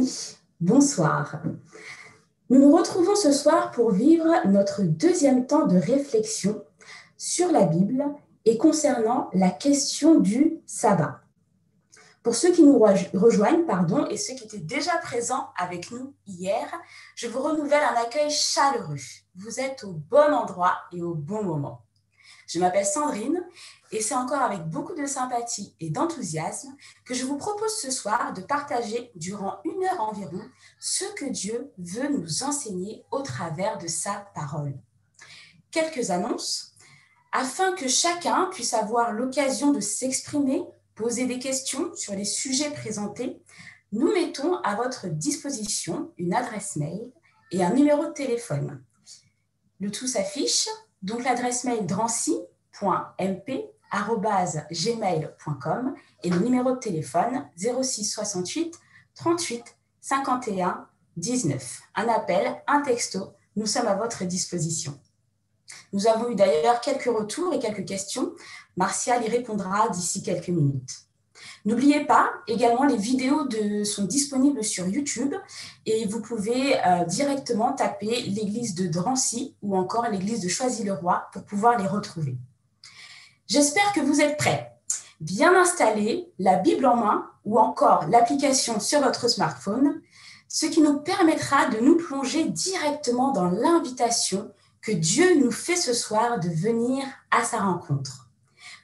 amis, bonsoir. Nous nous retrouvons ce soir pour vivre notre deuxième temps de réflexion sur la Bible et concernant la question du sabbat. Pour ceux qui nous rejoignent, et ceux qui étaient déjà présents avec nous hier, je vous renouvelle un accueil chaleureux. Vous êtes au bon endroit et au bon moment. Je m'appelle Sandrine et c'est encore avec beaucoup de sympathie et d'enthousiasme que je vous propose ce soir de partager durant 1 heure environ ce que Dieu veut nous enseigner au travers de sa parole. Quelques annonces, afin que chacun puisse avoir l'occasion de s'exprimer, poser des questions sur les sujets présentés, nous mettons à votre disposition une adresse mail et un numéro de téléphone. Le tout s'affiche, donc l'adresse mail drancy.mp@gmail.com et le numéro de téléphone 06 68 38 51 19. Un appel, un texto, nous sommes à votre disposition. Nous avons eu d'ailleurs quelques retours et quelques questions. Martial y répondra d'ici quelques minutes. N'oubliez pas, également, les vidéos sont disponibles sur YouTube et vous pouvez directement taper l'église de Drancy ou encore l'église de Choisy-le-Roi pour pouvoir les retrouver. J'espère que vous êtes prêts, bien installés, la Bible en main ou encore l'application sur votre smartphone, ce qui nous permettra de nous plonger directement dans l'invitation que Dieu nous fait ce soir de venir à sa rencontre.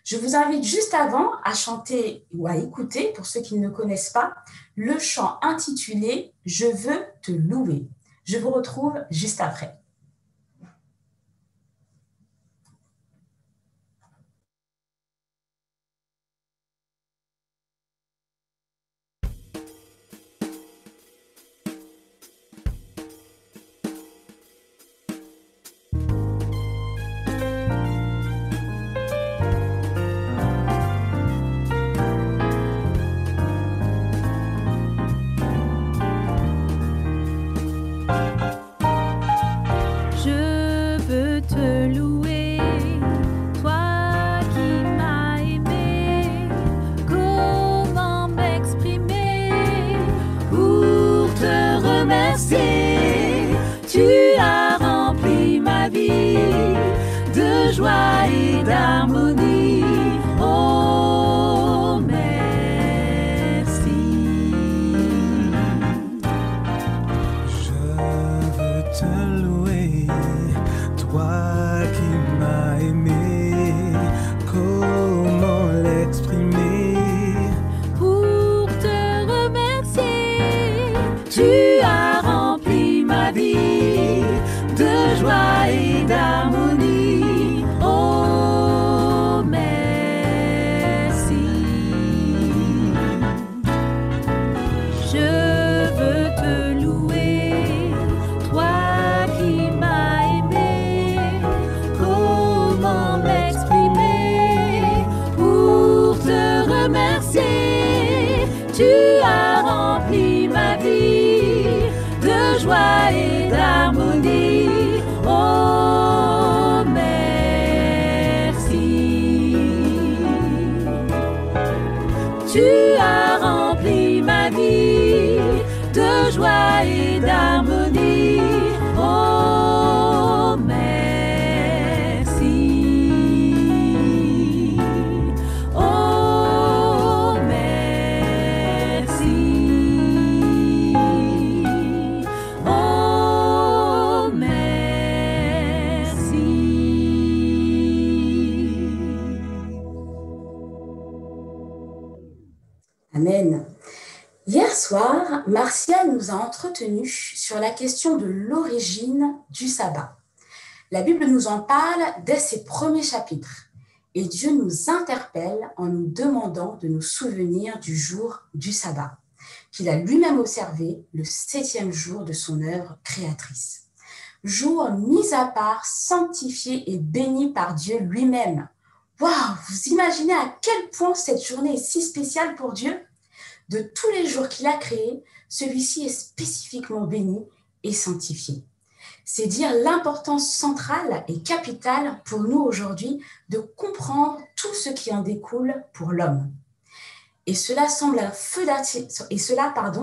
Je vous invite juste avant à chanter ou à écouter, pour ceux qui ne le connaissent pas, le chant intitulé « Je veux te louer ». Je vous retrouve juste après. Amen. Hier soir, Martial nous a entretenus sur la question de l'origine du sabbat. La Bible nous en parle dès ses premiers chapitres et Dieu nous interpelle en nous demandant de nous souvenir du jour du sabbat, qu'il a lui-même observé le 7e jour de son œuvre créatrice. Jour mis à part, sanctifié et béni par Dieu lui-même. Waouh, vous imaginez à quel point cette journée est si spéciale pour Dieu ? De tous les jours qu'il a créés, celui-ci est spécifiquement béni et sanctifié. C'est dire l'importance centrale et capitale pour nous aujourd'hui de comprendre tout ce qui en découle pour l'homme. Et cela semble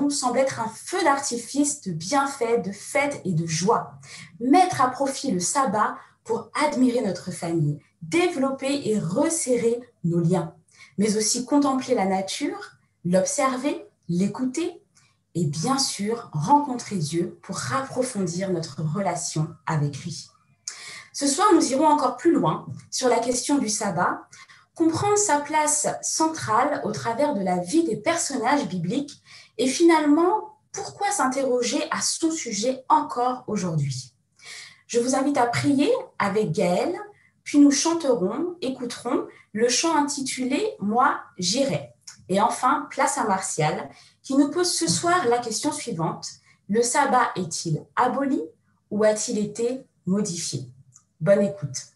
semble être un feu d'artifice de bienfaits, de fêtes et de joie. Mettre à profit le sabbat pour admirer notre famille, développer et resserrer nos liens, mais aussi contempler la nature, l'observer, l'écouter et bien sûr rencontrer Dieu pour approfondir notre relation avec lui. Ce soir, nous irons encore plus loin sur la question du sabbat, comprendre sa place centrale au travers de la vie des personnages bibliques et finalement, pourquoi s'interroger à son sujet encore aujourd'hui. Je vous invite à prier avec Gaëlle, puis nous écouterons le chant intitulé « Moi, j'irai ». Et enfin, place à Martial, qui nous pose ce soir la question suivante. Le sabbat est-il aboli ou a-t-il été modifié? Bonne écoute.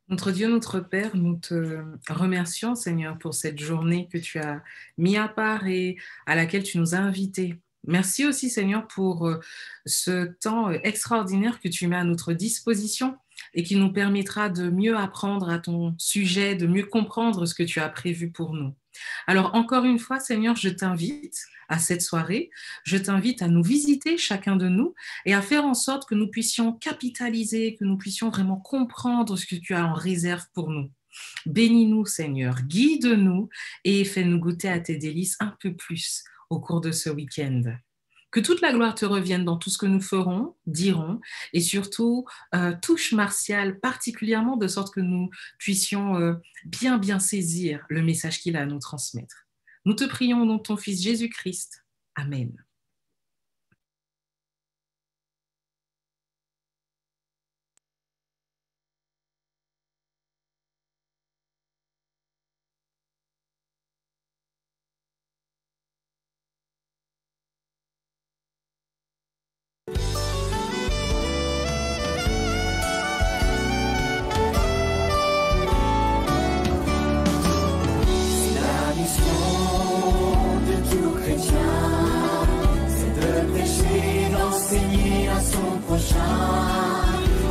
Notre Dieu, notre Père, nous te remercions, Seigneur, pour cette journée que tu as mis à part et à laquelle tu nous as invités. Merci aussi, Seigneur, pour ce temps extraordinaire que tu mets à notre disposition et qui nous permettra de mieux apprendre à ton sujet, de mieux comprendre ce que tu as prévu pour nous. Alors, encore une fois, Seigneur, je t'invite à cette soirée, je t'invite à nous visiter, chacun de nous, et à faire en sorte que nous puissions capitaliser, que nous puissions vraiment comprendre ce que tu as en réserve pour nous. Bénis-nous, Seigneur, guide-nous et fais-nous goûter à tes délices un peu plus au cours de ce week-end. Que toute la gloire te revienne dans tout ce que nous ferons, dirons, et surtout touche Martial particulièrement de sorte que nous puissions bien saisir le message qu'il a à nous transmettre. Nous te prions au nom de ton Fils Jésus-Christ. Amen.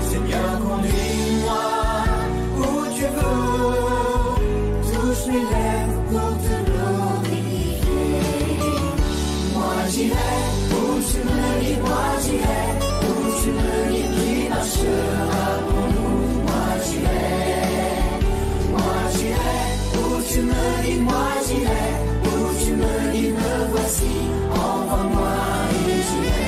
Seigneur, conduis-moi où tu veux, touche mes lèvres pour te glorifier. Moi j'irai où tu me dis, moi j'irai où tu me dis, qui marchera pour nous. Moi j'irai où tu me dis, moi j'irai où tu me dis, me voici, envoie-moi et j'irai.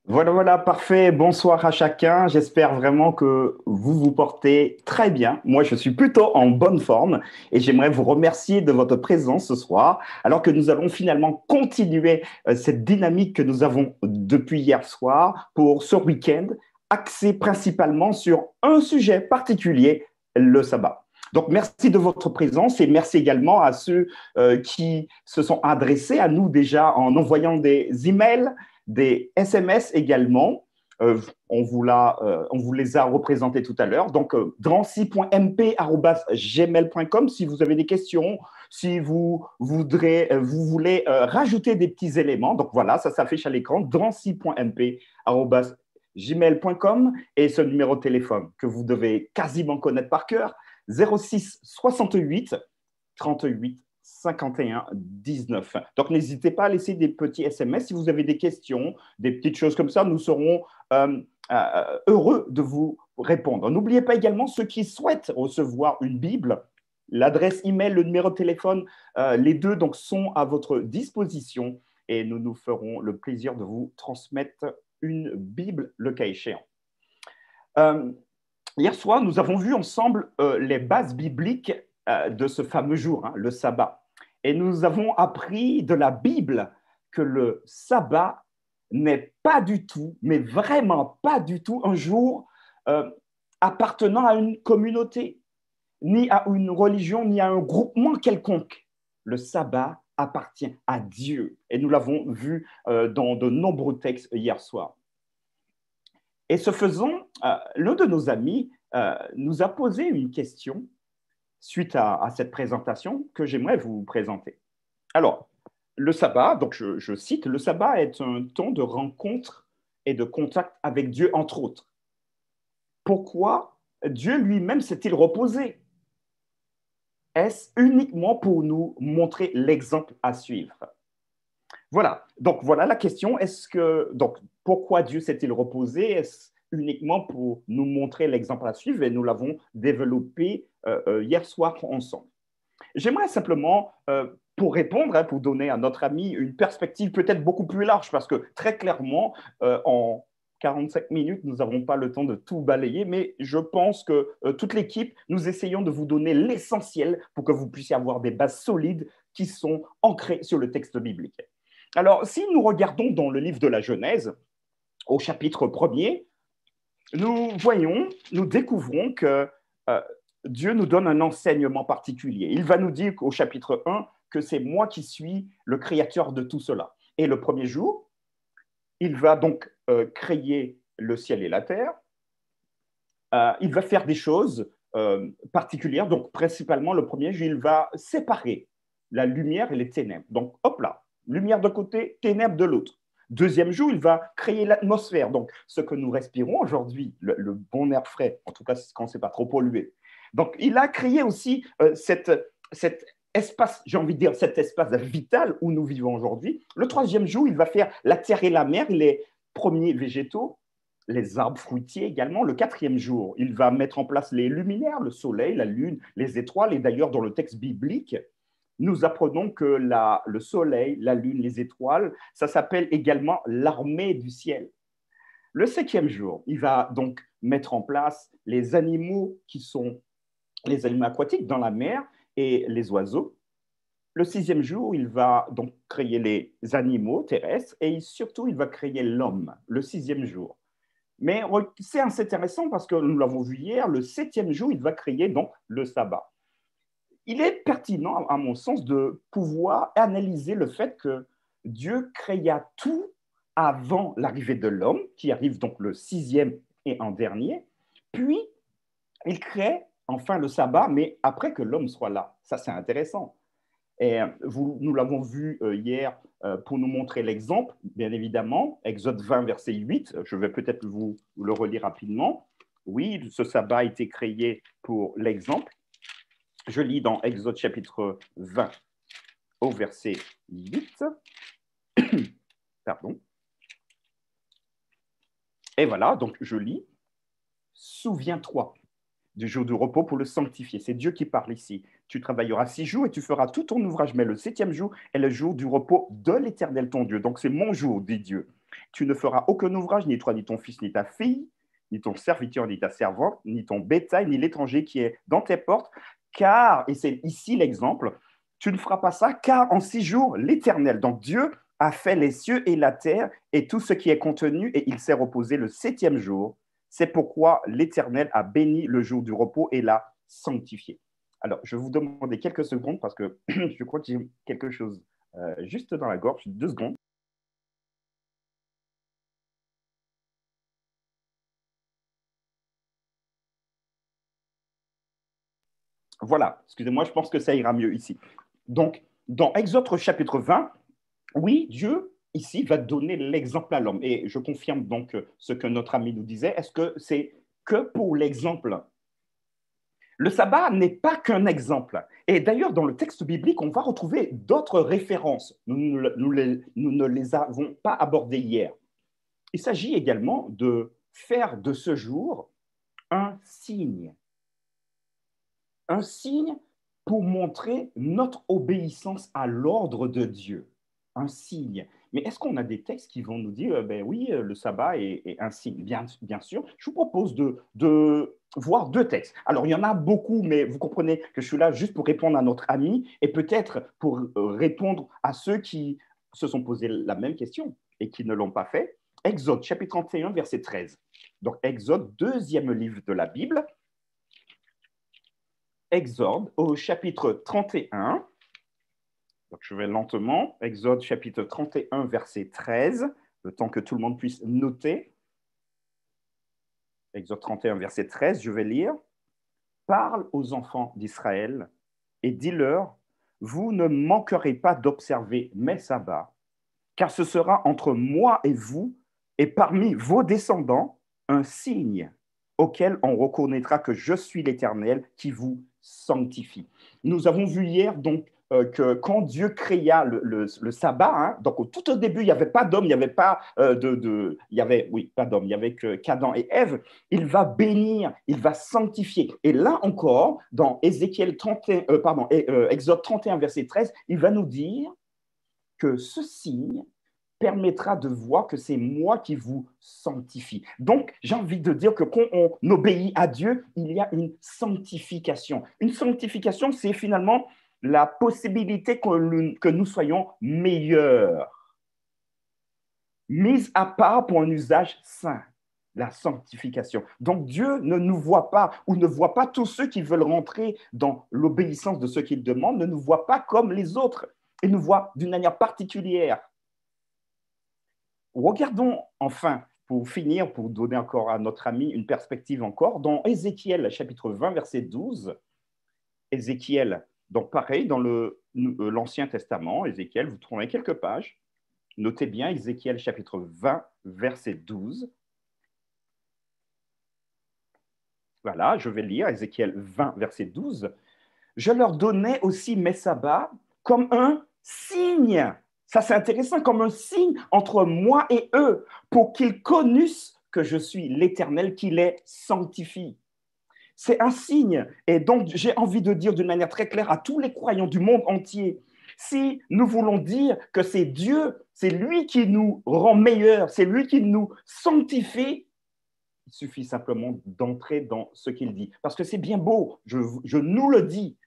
Voilà, parfait. Bonsoir à chacun. J'espère vraiment que vous vous portez très bien. Moi, je suis plutôt en bonne forme et j'aimerais vous remercier de votre présence ce soir, alors que nous allons finalement continuer cette dynamique que nous avons depuis hier soir pour ce week-end axé principalement sur un sujet particulier, le sabbat. Donc, merci de votre présence et merci également à ceux qui se sont adressés à nous déjà en envoyant des emails, des SMS également. On vous les a représentés tout à l'heure. Donc, drancy.mp@gmail.com si vous avez des questions, si vous voulez rajouter des petits éléments. Donc, voilà, ça s'affiche à l'écran, drancy.mp@gmail.com et ce numéro de téléphone que vous devez quasiment connaître par cœur, 06 68 38 51 19. Donc, n'hésitez pas à laisser des petits SMS si vous avez des questions, des petites choses comme ça. Nous serons heureux de vous répondre. N'oubliez pas également ceux qui souhaitent recevoir une Bible. L'adresse email, le numéro de téléphone, les deux donc, sont à votre disposition et nous nous ferons le plaisir de vous transmettre une Bible le cas échéant. Hier soir, nous avons vu ensemble les bases bibliques de ce fameux jour, le sabbat. Et nous avons appris de la Bible que le sabbat n'est pas du tout, mais vraiment pas du tout, un jour appartenant à une communauté, ni à une religion, ni à un groupement quelconque. Le sabbat appartient à Dieu. Et nous l'avons vu dans de nombreux textes hier soir. Et ce faisant, l'un de nos amis nous a posé une question suite à cette présentation que j'aimerais vous présenter. Alors, le sabbat, donc je cite, le sabbat est un temps de rencontre et de contact avec Dieu, entre autres. Pourquoi Dieu lui-même s'est-il reposé? Est-ce uniquement pour nous montrer l'exemple à suivre? Voilà, donc voilà la question. Donc, pourquoi Dieu s'est-il reposé? Est-ce uniquement pour nous montrer l'exemple à suivre? Et nous l'avons développé hier soir ensemble. J'aimerais simplement, pour répondre, pour donner à notre ami une perspective peut-être beaucoup plus large, parce que très clairement, en 45 minutes, nous n'avons pas le temps de tout balayer, mais je pense que toute l'équipe, nous essayons de vous donner l'essentiel pour que vous puissiez avoir des bases solides qui sont ancrées sur le texte biblique. Alors, si nous regardons dans le livre de la Genèse, au chapitre 1er, nous découvrons que Dieu nous donne un enseignement particulier. Il va nous dire au chapitre 1 que c'est moi qui suis le créateur de tout cela. Et le premier jour, il va donc créer le ciel et la terre. Il va faire des choses particulières. Donc, principalement, le premier jour, il va séparer la lumière et les ténèbres. Donc, hop là, lumière d'un côté, ténèbres de l'autre. Deuxième jour, il va créer l'atmosphère. Donc, ce que nous respirons aujourd'hui, le bon air frais, en tout cas quand ce n'est pas trop pollué. Donc, il a créé aussi cet espace, j'ai envie de dire, cet espace vital où nous vivons aujourd'hui. Le troisième jour, il va faire la terre et la mer, les premiers végétaux, les arbres fruitiers également. Le quatrième jour, il va mettre en place les luminaires, le soleil, la lune, les étoiles. Et d'ailleurs, dans le texte biblique, nous apprenons que le soleil, la lune, les étoiles, ça s'appelle également l'armée du ciel. Le cinquième jour, il va donc mettre en place les animaux qui sont les animaux aquatiques dans la mer et les oiseaux. Le sixième jour, il va donc créer les animaux terrestres et surtout, il va créer l'homme, le sixième jour. Mais c'est assez intéressant parce que nous l'avons vu hier, le septième jour, il va créer donc le sabbat. Il est pertinent, à mon sens, de pouvoir analyser le fait que Dieu créa tout avant l'arrivée de l'homme, qui arrive donc le sixième et en dernier, puis il crée enfin le sabbat, mais après que l'homme soit là. Ça, c'est intéressant. Et nous l'avons vu hier pour nous montrer l'exemple, bien évidemment, Exode 20, verset 8, je vais peut-être vous le relire rapidement. Oui, ce sabbat a été créé pour l'exemple. Je lis dans Exode chapitre 20 au verset 8. Pardon. Et voilà, donc je lis. Souviens-toi du jour du repos pour le sanctifier. C'est Dieu qui parle ici. Tu travailleras 6 jours et tu feras tout ton ouvrage, mais le 7e jour est le jour du repos de l'Éternel ton Dieu. Donc c'est mon jour, dit Dieu. Tu ne feras aucun ouvrage, ni toi, ni ton fils, ni ta fille, ni ton serviteur, ni ta servante, ni ton bétail, ni l'étranger qui est dans tes portes, car, et c'est ici l'exemple, tu ne feras pas ça, car en 6 jours, l'Éternel, donc Dieu, a fait les cieux et la terre et tout ce qui est contenu, et il s'est reposé le 7e jour. C'est pourquoi l'Éternel a béni le jour du repos et l'a sanctifié. Alors, je vais vous demander quelques secondes parce que je crois que j'ai quelque chose juste dans la gorge. 2 secondes. Voilà, excusez-moi, je pense que ça ira mieux ici. Donc, dans Exode chapitre 20, oui, Dieu, ici, va donner l'exemple à l'homme. Et je confirme donc ce que notre ami nous disait. Est-ce que c'est que pour l'exemple? Le sabbat n'est pas qu'un exemple. Et d'ailleurs, dans le texte biblique, on va retrouver d'autres références. Nous ne les avons pas abordées hier. Il s'agit également de faire de ce jour un signe. Un signe pour montrer notre obéissance à l'ordre de Dieu. Un signe. Mais est-ce qu'on a des textes qui vont nous dire, ben oui, le sabbat est un signe? Bien sûr. Je vous propose de voir 2 textes. Alors, il y en a beaucoup, mais vous comprenez que je suis là juste pour répondre à notre ami et peut-être pour répondre à ceux qui se sont posés la même question et qui ne l'ont pas fait. Exode, chapitre 31, verset 13. Donc, Exode, 2e livre de la Bible. Exode, au chapitre 31. Donc, je vais lentement. Exode, chapitre 31, verset 13, le temps que tout le monde puisse noter. Exode 31, verset 13, je vais lire. « Parle aux enfants d'Israël et dis-leur, vous ne manquerez pas d'observer mes sabbats, car ce sera entre moi et vous et parmi vos descendants un signe auquel on reconnaîtra que je suis l'Éternel qui vous sanctifie. » Nous avons vu hier donc que quand Dieu créa le sabbat, hein, donc tout au début, il n'y avait pas d'homme, il n'y avait pas il y avait, oui, pas d'homme, il n'y avait qu'Adam et Ève, il va bénir, il va sanctifier. Et là encore, dans Exode 31, verset 13, il va nous dire que ce signe permettra de voir que c'est moi qui vous sanctifie. Donc, j'ai envie de dire que quand on obéit à Dieu, il y a une sanctification. Une sanctification, c'est finalement la possibilité que nous soyons meilleurs, mise à part pour un usage saint, la sanctification. Donc, Dieu ne nous voit pas, ou ne voit pas tous ceux qui veulent rentrer dans l'obéissance de ce qu'il demande, ne nous voit pas comme les autres. Il nous voit d'une manière particulière. Regardons enfin, pour finir, pour donner encore à notre ami une perspective encore, dans Ézéchiel, chapitre 20, verset 12. Ézéchiel, donc pareil, dans l'Ancien Testament, Ézéchiel, vous trouverez quelques pages. Notez bien Ézéchiel, chapitre 20, verset 12. Voilà, je vais lire Ézéchiel 20, verset 12. « Je leur donnais aussi mes sabbats comme un signe. » Ça, c'est intéressant, comme un signe entre moi et eux, pour qu'ils connussent que je suis l'Éternel qui les sanctifie. C'est un signe. Et donc, j'ai envie de dire d'une manière très claire à tous les croyants du monde entier, si nous voulons dire que c'est Dieu, c'est lui qui nous rend meilleurs, c'est lui qui nous sanctifie, il suffit simplement d'entrer dans ce qu'il dit. Parce que c'est bien beau, je nous le dis.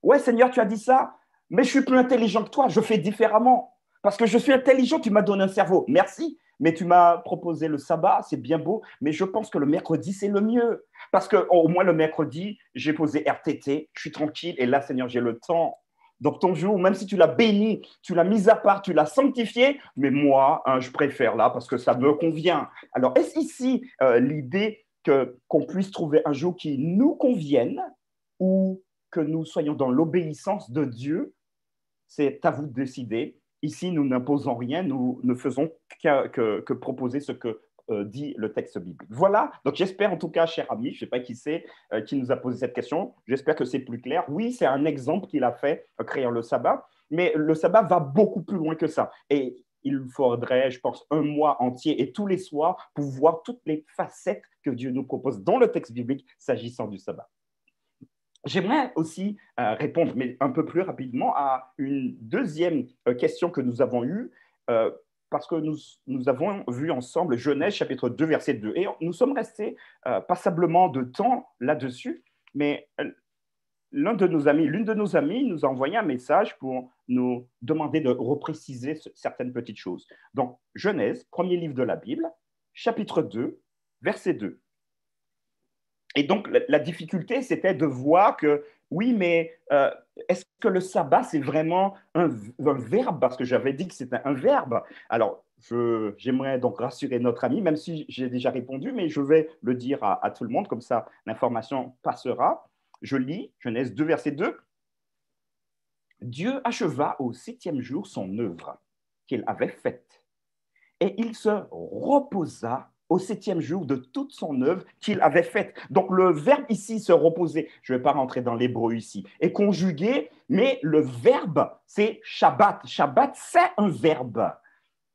Ouais, Seigneur, tu as dit ça, mais je suis plus intelligent que toi, je fais différemment. Parce que je suis intelligent, tu m'as donné un cerveau. Merci, mais tu m'as proposé le sabbat, c'est bien beau, mais je pense que le mercredi, c'est le mieux. Parce qu'au moins le mercredi, j'ai posé RTT, je suis tranquille, et là, Seigneur, j'ai le temps. Donc ton jour, même si tu l'as béni, tu l'as mis à part, tu l'as sanctifié, mais moi, je préfère là parce que ça me convient. Alors, est-ce ici l'idée qu'on puisse trouver un jour qui nous convienne ou que nous soyons dans l'obéissance de Dieu? C'est à vous de décider. Ici, nous n'imposons rien, nous ne faisons que proposer ce que dit le texte biblique. Voilà, donc j'espère en tout cas, cher ami, je ne sais pas qui c'est qui nous a posé cette question, j'espère que c'est plus clair. Oui, c'est un exemple qu'il a fait, créer le sabbat, mais le sabbat va beaucoup plus loin que ça. Et il faudrait, je pense, un mois entier et tous les soirs pour voir toutes les facettes que Dieu nous propose dans le texte biblique s'agissant du sabbat. J'aimerais aussi répondre, mais un peu plus rapidement, à une deuxième question que nous avons eue, parce que nous avons vu ensemble Genèse chapitre 2, verset 2, et nous sommes restés passablement de temps là-dessus, mais l'une de nos amies nous a envoyé un message pour nous demander de repréciser certaines petites choses. Donc, Genèse, premier livre de la Bible, chapitre 2, verset 2. Et donc, la difficulté, c'était de voir que, oui, mais est-ce que le sabbat, c'est vraiment un verbe? Parce que j'avais dit que c'était un verbe. Alors, j'aimerais donc rassurer notre ami, même si j'ai déjà répondu, mais je vais le dire à tout le monde, comme ça l'information passera. Je lis Genèse 2, verset 2. Dieu acheva au 7e jour son œuvre qu'il avait faite, et il se reposa au 7e jour de toute son œuvre qu'il avait faite. Donc le verbe ici, se reposer, je ne vais pas rentrer dans l'hébreu ici, est conjugué, mais le verbe, c'est Shabbat. Shabbat, c'est un verbe.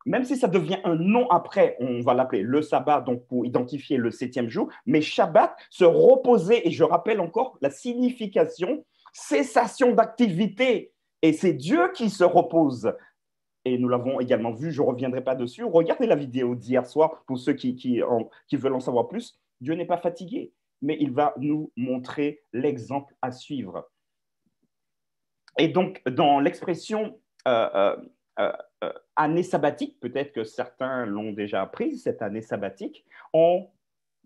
Même si ça devient un nom après, on va l'appeler le sabbat, donc pour identifier le 7e jour, mais Shabbat, se reposer, et je rappelle encore la signification, cessation d'activité. Et c'est Dieu qui se repose. Et nous l'avons également vu, je ne reviendrai pas dessus. Regardez la vidéo d'hier soir pour ceux qui veulent en savoir plus. Dieu n'est pas fatigué, mais il va nous montrer l'exemple à suivre. Et donc, dans l'expression année sabbatique, peut-être que certains l'ont déjà appris, cette année sabbatique, on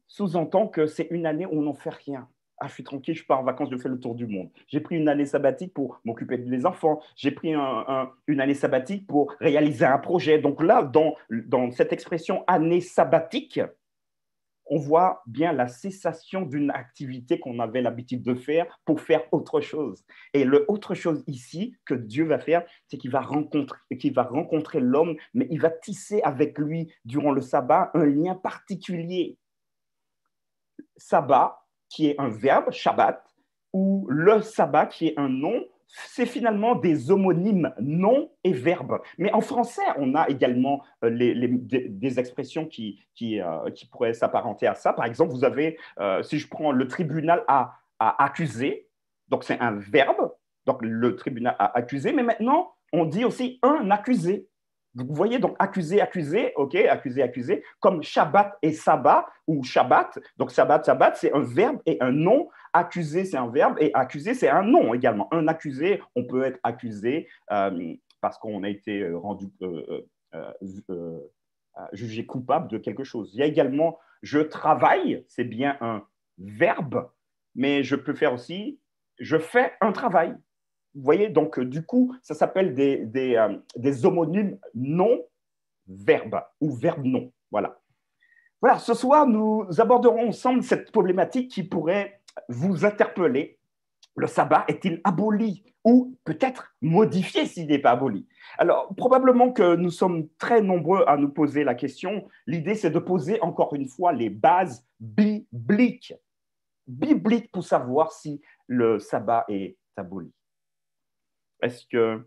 sous-entend que c'est une année où on n'en fait rien. Ah, je suis tranquille, je pars en vacances, je fais le tour du monde. J'ai pris une année sabbatique pour m'occuper des enfants. J'ai pris une année sabbatique pour réaliser un projet. Donc là, dans cette expression année sabbatique, on voit bien la cessation d'une activité qu'on avait l'habitude de faire pour faire autre chose. Et le autre chose ici que Dieu va faire, c'est qu'il va rencontrer l'homme, mais il va tisser avec lui durant le sabbat un lien particulier. Sabbat, qui est un verbe, Shabbat, ou le sabbat, qui est un nom, c'est finalement des homonymes nom et verbe. Mais en français, on a également des expressions qui pourraient s'apparenter à ça. Par exemple, vous avez, si je prends le tribunal à accuser, donc c'est un verbe, donc le tribunal a accusé, mais maintenant, on dit aussi un accusé. Vous voyez, donc accusé, accusé, ok, accusé, accusé, comme Shabbat et Sabbat, ou Shabbat, donc Sabbat, Sabbat, c'est un verbe et un nom, accusé, c'est un verbe, et accusé, c'est un nom également. Un accusé, on peut être accusé parce qu'on a été rendu, jugé coupable de quelque chose. Il y a également je travaille, c'est bien un verbe, mais je peux faire aussi je fais un travail. Vous voyez, donc du coup, ça s'appelle des homonymes non-verbes ou verbe-non. Voilà. Voilà, ce soir, nous aborderons ensemble cette problématique qui pourrait vous interpeller. Le sabbat est-il aboli ou peut-être modifié s'il n'est pas aboli? Alors, probablement que nous sommes très nombreux à nous poser la question. L'idée, c'est de poser encore une fois les bases bibliques pour savoir si le sabbat est aboli. Est-ce que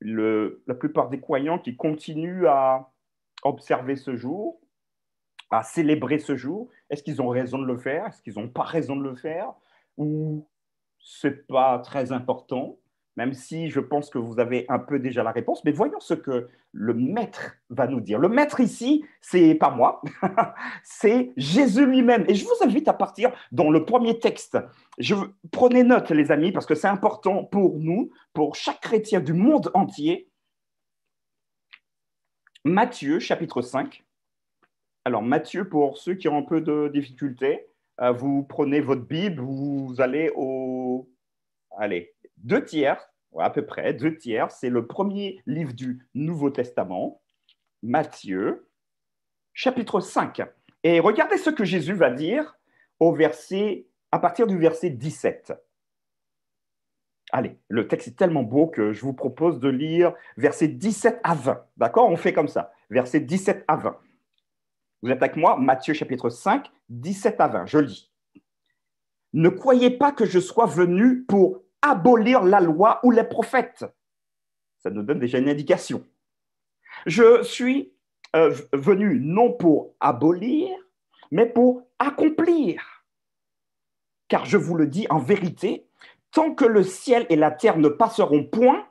la plupart des croyants qui continuent à observer ce jour, à célébrer ce jour, est-ce qu'ils ont raison de le faire? Est-ce qu'ils n'ont pas raison de le faire? Ou ce n'est pas très important, même si je pense que vous avez un peu déjà la réponse. Mais voyons ce que le maître va nous dire. Le maître ici, c'est pas moi, c'est Jésus lui-même. Et je vous invite à partir dans le premier texte. Prenez note, les amis, parce que c'est important pour nous, pour chaque chrétien du monde entier. Matthieu, chapitre 5. Alors, Matthieu, pour ceux qui ont un peu de difficulté, vous prenez votre Bible, vous allez Allez, 2/3, à peu près, 2/3, c'est le premier livre du Nouveau Testament, Matthieu, chapitre 5. Et regardez ce que Jésus va dire à partir du verset 17. Allez, le texte est tellement beau que je vous propose de lire versets 17 à 20. D'accord? On fait comme ça, versets 17 à 20. Vous êtes avec moi? Matthieu chapitre 5, 17 à 20. Je lis. Ne croyez pas que je sois venu pour abolir la loi ou les prophètes. Ça nous donne déjà une indication. Je suis venu non pour abolir, mais pour accomplir. Car je vous le dis en vérité, tant que le ciel et la terre ne passeront point,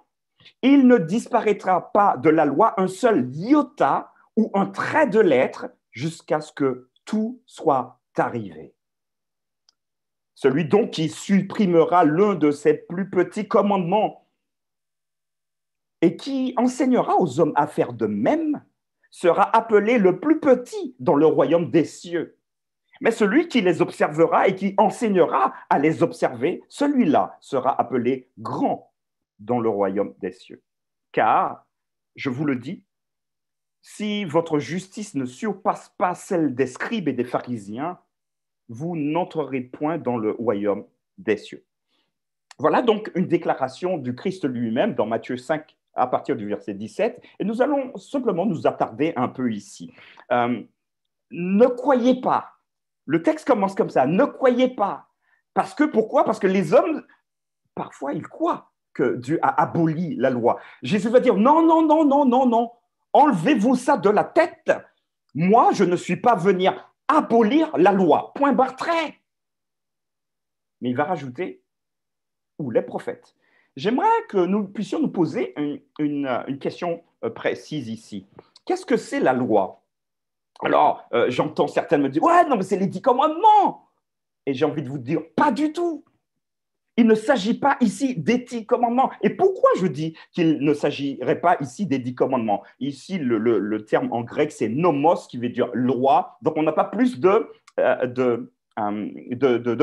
il ne disparaîtra pas de la loi un seul iota ou un trait de lettre jusqu'à ce que tout soit arrivé. Celui donc qui supprimera l'un de ses plus petits commandements et qui enseignera aux hommes à faire de même sera appelé le plus petit dans le royaume des cieux. Mais celui qui les observera et qui enseignera à les observer, celui-là sera appelé grand dans le royaume des cieux. Car, je vous le dis, si votre justice ne surpasse pas celle des scribes et des pharisiens, vous n'entrerez point dans le royaume des cieux. Voilà donc une déclaration du Christ lui-même dans Matthieu 5 à partir du verset 17. Et nous allons simplement nous attarder un peu ici. Ne croyez pas. Le texte commence comme ça. Ne croyez pas. Parce que, pourquoi? Parce que les hommes, parfois, ils croient que Dieu a aboli la loi. Jésus va dire non, non, non, non, non, non. Enlevez-vous ça de la tête. Moi, je ne suis pas venu abolir la loi. Point barre trait. Mais il va rajouter ou les prophètes. J'aimerais que nous puissions nous poser une question précise ici. Qu'est-ce que c'est la loi? Alors, j'entends certains me dire, ouais, non, mais c'est les 10 commandements. Et j'ai envie de vous dire, pas du tout. Il ne s'agit pas ici des 10 commandements. Et pourquoi je dis qu'il ne s'agirait pas ici des 10 commandements? Ici, le terme en grec, c'est nomos, qui veut dire loi. Donc, on n'a pas plus de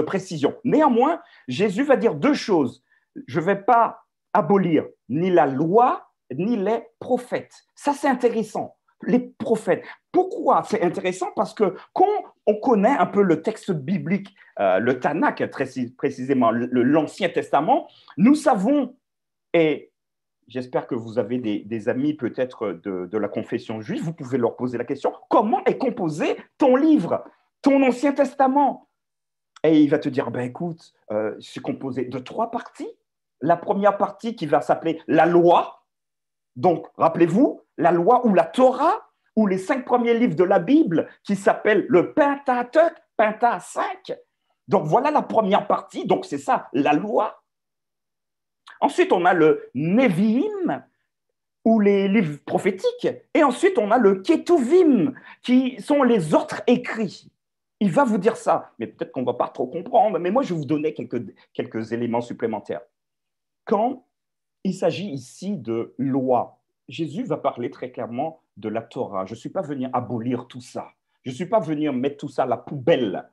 précision. Néanmoins, Jésus va dire deux choses. Je ne vais pas abolir ni la loi, ni les prophètes. Ça, c'est intéressant. Les prophètes. Pourquoi c'est intéressant? Parce que quand on connaît un peu le texte biblique, le Tanakh, très précisément l'Ancien Testament, nous savons, et j'espère que vous avez des amis peut-être de la confession juive, vous pouvez leur poser la question, comment est composé ton livre, ton Ancien Testament? Et il va te dire, ben écoute, c'est composé de 3 parties. La première partie qui va s'appeler la loi. Donc, rappelez-vous, la loi ou la Torah, ou les 5 premiers livres de la Bible qui s'appellent le Pentateuch, Penta 5. Donc, voilà la première partie. Donc, c'est ça, la loi. Ensuite, on a le Nevi'im, ou les livres prophétiques. Et ensuite, on a le Ketuvim, qui sont les autres écrits. Il va vous dire ça, mais peut-être qu'on ne va pas trop comprendre, mais moi, je vais vous donner quelques éléments supplémentaires. Quand il s'agit ici de loi, Jésus va parler très clairement de la Torah. Je ne suis pas venu abolir tout ça. Je ne suis pas venu mettre tout ça à la poubelle.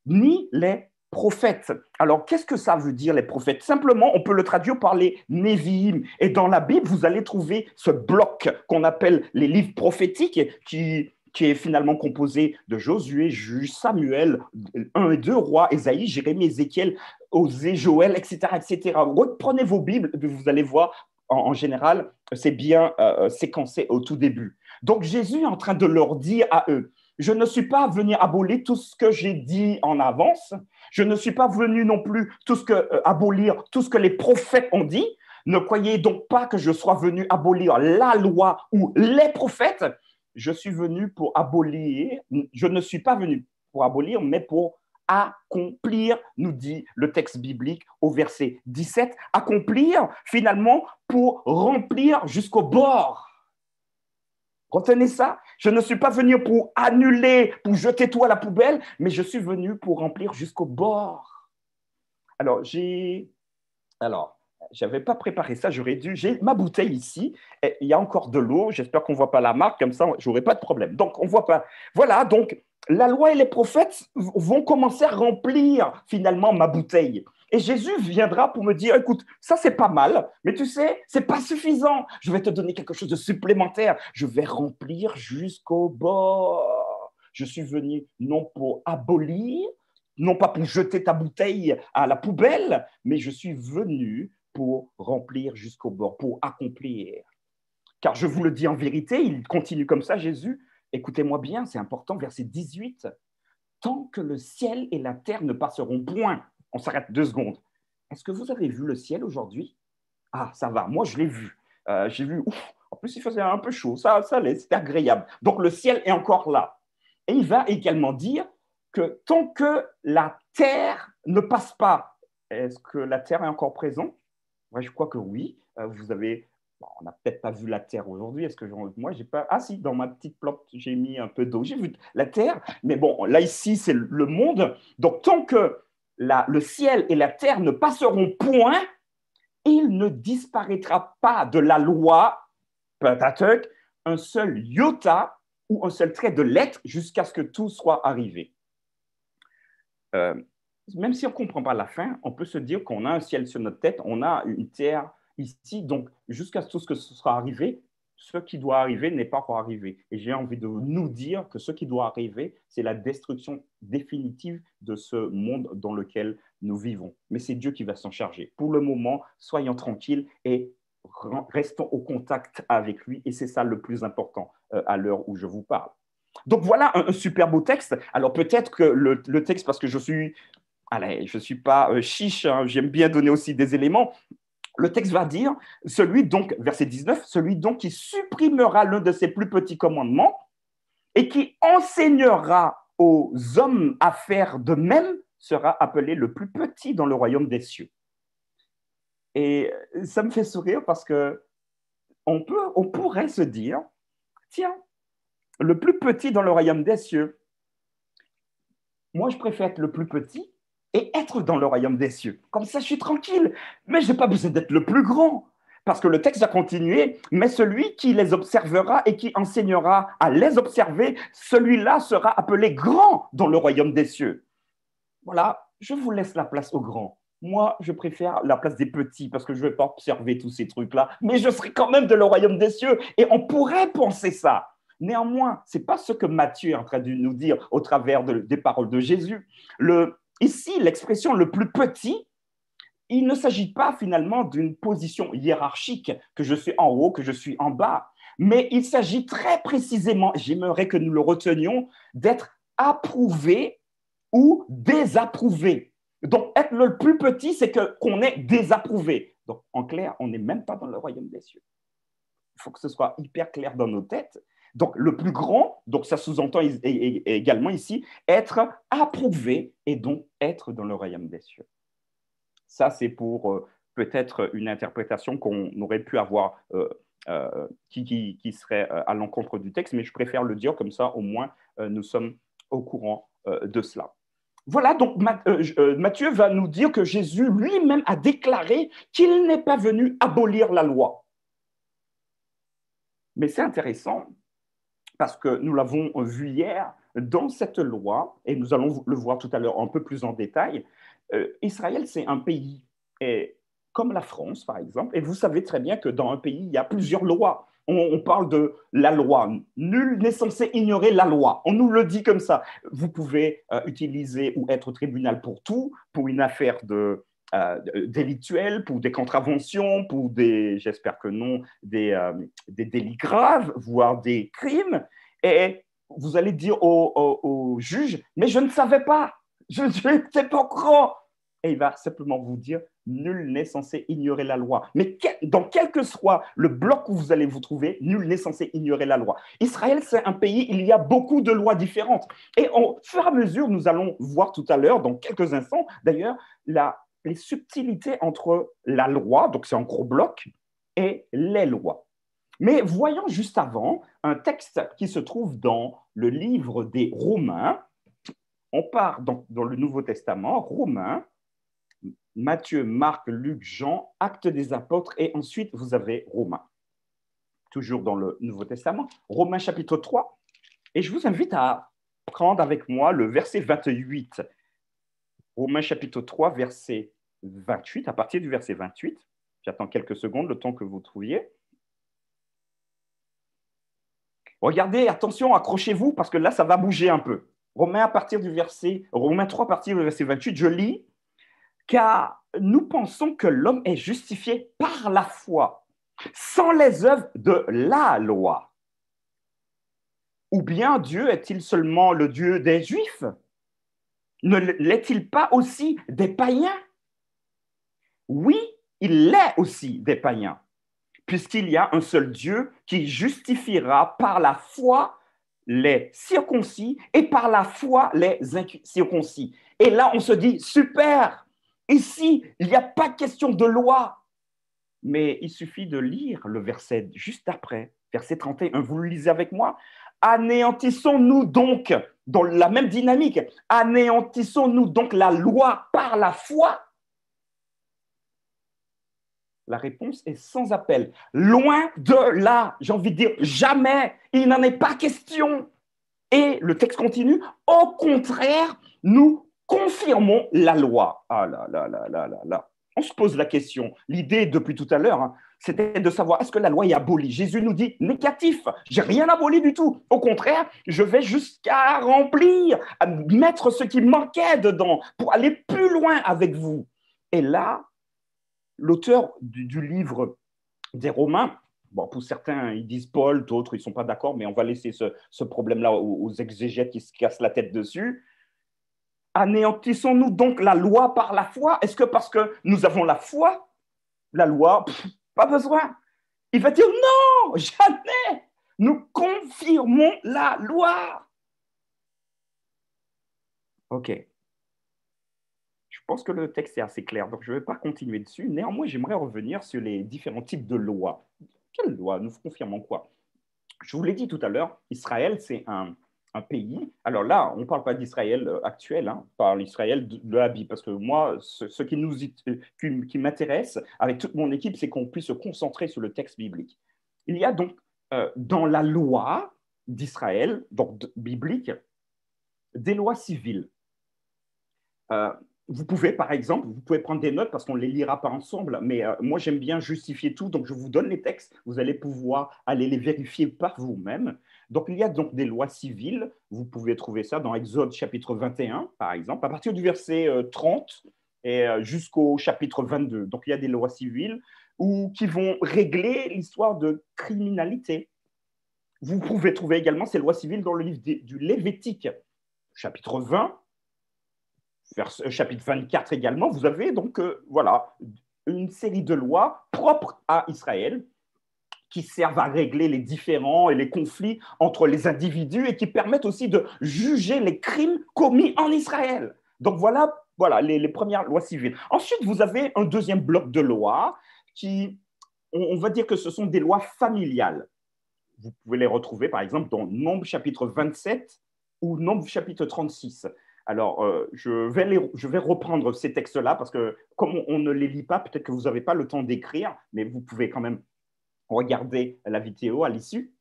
Ni les prophètes. Alors, qu'est-ce que ça veut dire, les prophètes? Simplement, on peut le traduire par les Nevi'im. Et dans la Bible, vous allez trouver ce bloc qu'on appelle les livres prophétiques qui est finalement composé de Josué, Juge, Samuel, 1 et 2 rois, Ésaïe, Jérémie, Ézéchiel, Osée, Joël, etc., etc. Reprenez vos Bibles, vous allez voir, en général, c'est bien séquencé au tout début. Donc, Jésus est en train de leur dire à eux, je ne suis pas venu abolir tout ce que j'ai dit en avance, je ne suis pas venu non plus abolir tout ce que les prophètes ont dit. Ne croyez donc pas que je sois venu abolir la loi ou les prophètes. Je suis venu pour abolir, je ne suis pas venu pour abolir, mais pour accomplir, nous dit le texte biblique au verset 17, accomplir finalement pour remplir jusqu'au bord. Retenez ça, je ne suis pas venu pour annuler, pour jeter tout à la poubelle, mais je suis venu pour remplir jusqu'au bord. Alors, j'avais pas préparé ça, j'ai ma bouteille ici, et il y a encore de l'eau, j'espère qu'on ne voit pas la marque, comme ça, je n'aurai pas de problème. Donc, on ne voit pas. Voilà, donc, la loi et les prophètes vont commencer à remplir finalement ma bouteille. Et Jésus viendra pour me dire, écoute, ça c'est pas mal, mais tu sais, c'est pas suffisant. Je vais te donner quelque chose de supplémentaire. Je vais remplir jusqu'au bord. Je suis venu non pour abolir, non pas pour jeter ta bouteille à la poubelle, mais je suis venu pour remplir jusqu'au bord, pour accomplir. Car je vous le dis en vérité, il continue comme ça, Jésus. Écoutez-moi bien, c'est important, verset 18. Tant que le ciel et la terre ne passeront point. On s'arrête 2 secondes. Est-ce que vous avez vu le ciel aujourd'hui? Ah, ça va, moi je l'ai vu. J'ai vu, en plus il faisait un peu chaud, ça allait, c'était agréable. Donc le ciel est encore là. Et il va également dire que tant que la terre ne passe pas, est-ce que la terre est encore présente? Ouais, je crois que oui. On n'a peut-être pas vu la terre aujourd'hui. Est-ce que moi, j'ai pas... Ah si, dans ma petite plante, j'ai mis un peu d'eau. J'ai vu la terre, mais bon, là, ici, c'est le monde. Donc, tant que le ciel et la terre ne passeront point, il ne disparaîtra pas de la loi, Pentateuch, un seul iota ou un seul trait de lettre jusqu'à ce que tout soit arrivé. même si on ne comprend pas la fin, on peut se dire qu'on a un ciel sur notre tête, on a une terre ici, donc jusqu'à tout ce que ce sera arrivé, ce qui doit arriver n'est pas encore arrivé. Et j'ai envie de nous dire que ce qui doit arriver, c'est la destruction définitive de ce monde dans lequel nous vivons. Mais c'est Dieu qui va s'en charger. Pour le moment, soyons tranquilles et restons au contact avec lui. Et c'est ça le plus important à l'heure où je vous parle. Donc voilà un super beau texte. Alors peut-être que le texte, parce que je suis pas chiche, hein, j'aime bien donner aussi des éléments. Le texte va dire, verset 19, celui donc qui supprimera l'un de ses plus petits commandements et qui enseignera aux hommes à faire de même sera appelé le plus petit dans le royaume des cieux. Et ça me fait sourire parce que on pourrait se dire, tiens, le plus petit dans le royaume des cieux, moi je préfère être le plus petit et être dans le royaume des cieux. Comme ça, je suis tranquille. Mais je n'ai pas besoin d'être le plus grand. Parce que le texte va continuer. Mais celui qui les observera et qui enseignera à les observer, celui-là sera appelé grand dans le royaume des cieux. Voilà, je vous laisse la place aux grands. Moi, je préfère la place des petits parce que je ne vais pas observer tous ces trucs-là. Mais je serai quand même dans le royaume des cieux. Et on pourrait penser ça. Néanmoins, ce n'est pas ce que Matthieu est en train de nous dire au travers des paroles de Jésus. Ici, l'expression le plus petit, il ne s'agit pas finalement d'une position hiérarchique, que je suis en haut, que je suis en bas, mais il s'agit très précisément, j'aimerais que nous le retenions, d'être approuvé ou désapprouvé. Donc, être le plus petit, c'est qu'on est désapprouvé. Donc, en clair, on n'est même pas dans le royaume des cieux. Il faut que ce soit hyper clair dans nos têtes. Donc, le plus grand, donc ça sous-entend également ici, être approuvé et donc être dans le royaume des cieux. Ça, c'est pour peut-être une interprétation qu'on aurait pu avoir qui serait à l'encontre du texte, mais je préfère le dire comme ça, au moins, nous sommes au courant de cela. Voilà, donc Matthieu va nous dire que Jésus lui-même a déclaré qu'il n'est pas venu abolir la loi. Mais c'est intéressant, parce que nous l'avons vu hier, dans cette loi, et nous allons le voir tout à l'heure un peu plus en détail, Israël, c'est un pays comme la France, par exemple, et vous savez très bien que dans un pays, il y a plusieurs lois. On parle de la loi. Nul n'est censé ignorer la loi. On nous le dit comme ça. Vous pouvez utiliser ou être au tribunal pour tout, pour une affaire délictuelle, pour des contraventions, pour j'espère que non, des délits graves, voire des crimes. Et vous allez dire au juge, mais je ne savais pas, je n'étais pas au courant. Et il va simplement vous dire, nul n'est censé ignorer la loi. Mais dans quel que soit le bloc où vous allez vous trouver, nul n'est censé ignorer la loi. Israël, c'est un pays, il y a beaucoup de lois différentes. Et au fur et à mesure, nous allons voir tout à l'heure, dans quelques instants, d'ailleurs, les subtilités entre la loi, donc c'est un gros bloc, et les lois. Mais voyons juste avant un texte qui se trouve dans le livre des Romains. On part dans le Nouveau Testament, Romains, Matthieu, Marc, Luc, Jean, Actes des Apôtres, et ensuite vous avez Romains. Toujours dans le Nouveau Testament, Romains chapitre 3. Et je vous invite à prendre avec moi le verset 28. Romains chapitre 3, verset 28, à partir du verset 28. J'attends quelques secondes, le temps que vous trouviez. Regardez, attention, accrochez-vous, parce que là, ça va bouger un peu. Romains 3, à partir du verset 28, je lis. Car nous pensons que l'homme est justifié par la foi, sans les œuvres de la loi. Ou bien Dieu est-il seulement le Dieu des Juifs? Ne l'est-il pas aussi des païens? Oui, il l'est aussi des païens, puisqu'il y a un seul Dieu qui justifiera par la foi les circoncis et par la foi les incirconcis. Et là, on se dit, super! Ici, il n'y a pas question de loi, mais il suffit de lire le verset juste après, verset 31. Vous le lisez avec moi? Anéantissons-nous donc, dans la même dynamique, anéantissons-nous donc la loi par la foi? La réponse est sans appel. Loin de là, j'ai envie de dire jamais, il n'en est pas question. Et le texte continue, au contraire, nous confirmons la loi. Ah là là là là là là. On se pose la question. L'idée depuis tout à l'heure, c'était de savoir est-ce que la loi est abolie. Jésus nous dit négatif, j'ai rien aboli du tout. Au contraire, je vais jusqu'à remplir, à mettre ce qui manquait dedans pour aller plus loin avec vous. Et là, l'auteur du livre des Romains, bon, pour certains, ils disent Paul, d'autres, ils ne sont pas d'accord, mais on va laisser ce problème-là aux exégètes qui se cassent la tête dessus. Anéantissons-nous donc la loi par la foi? Est-ce que parce que nous avons la foi, la loi, pas besoin? Il va dire non, jamais. Nous confirmons la loi. OK. Je pense que le texte est assez clair, donc je ne vais pas continuer dessus. Néanmoins, j'aimerais revenir sur les différents types de lois. Quelle loi? Nous confirmons quoi? Je vous l'ai dit tout à l'heure, Israël, c'est un pays. Alors là, on ne parle pas d'Israël actuel, on parle d'Israël de la Bible, parce que moi, ce qui m'intéresse avec toute mon équipe, c'est qu'on puisse se concentrer sur le texte biblique. Il y a donc dans la loi d'Israël, donc biblique, des lois civiles. Vous pouvez, par exemple, vous pouvez prendre des notes parce qu'on ne les lira pas ensemble, mais moi, j'aime bien justifier tout, donc je vous donne les textes, vous allez pouvoir aller les vérifier par vous-même. Donc, il y a donc des lois civiles, vous pouvez trouver ça dans Exode chapitre 21, par exemple, à partir du verset 30 et jusqu'au chapitre 22. Donc, il y a des lois civiles qui vont régler l'histoire de criminalité. Vous pouvez trouver également ces lois civiles dans le livre du Lévitique, chapitre 20, chapitre 24 également, vous avez donc voilà, une série de lois propres à Israël qui servent à régler les différends et les conflits entre les individus et qui permettent aussi de juger les crimes commis en Israël. Donc voilà les premières lois civiles. Ensuite, vous avez un deuxième bloc de lois qui, on va dire que ce sont des lois familiales. Vous pouvez les retrouver par exemple dans Nombre chapitre 27 ou Nombre chapitre 36. Alors, je vais reprendre ces textes-là parce que comme on ne les lit pas, peut-être que vous n'avez pas le temps d'écrire, mais vous pouvez quand même regarder la vidéo à l'issue.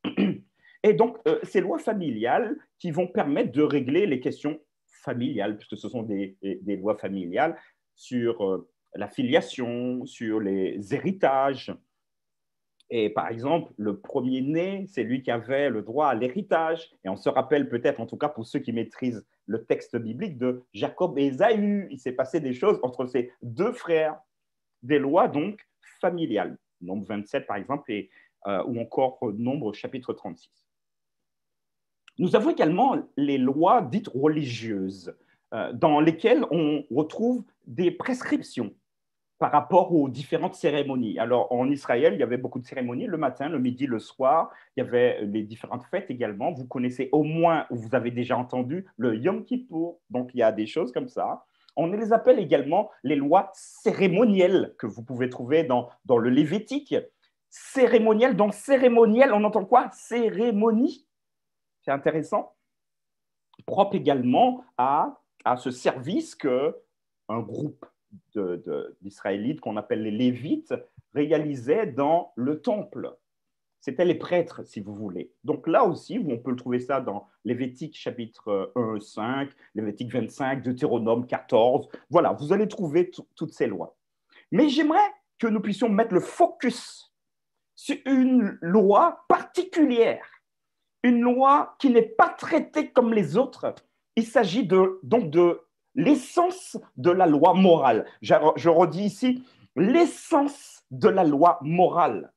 Et donc, ces lois familiales qui vont permettre de régler les questions familiales, puisque ce sont des lois familiales sur la filiation, sur les héritages. Et par exemple, le premier-né, c'est lui qui avait le droit à l'héritage. Et on se rappelle peut-être, en tout cas pour ceux qui maîtrisent le texte biblique, de Jacob et Ésaü. Il s'est passé des choses entre ces deux frères. Des lois donc familiales. Nombre 27 par exemple, ou encore Nombre chapitre 36. Nous avons également les lois dites religieuses, dans lesquelles on retrouve des prescriptions par rapport aux différentes cérémonies. Alors, en Israël, il y avait beaucoup de cérémonies, le matin, le midi, le soir. Il y avait les différentes fêtes également. Vous connaissez au moins, ou vous avez déjà entendu, le Yom Kippour. Donc, il y a des choses comme ça. On les appelle également les lois cérémonielles que vous pouvez trouver dans le Lévitique. Cérémoniel, dans cérémoniel, on entend quoi? Cérémonie. C'est intéressant. Propre également à ce service qu'un groupe d'Israélites qu'on appelle les Lévites réalisaient dans le temple. C'était les prêtres, si vous voulez. Donc là aussi, on peut le trouver ça dans Lévitique chapitre 1, 5, Lévitique 25, Deutéronome 14. Voilà, vous allez trouver toutes ces lois. Mais j'aimerais que nous puissions mettre le focus sur une loi particulière, une loi qui n'est pas traitée comme les autres. Il s'agit donc de l'essence de la loi morale. Je redis ici, l'essence de la loi morale.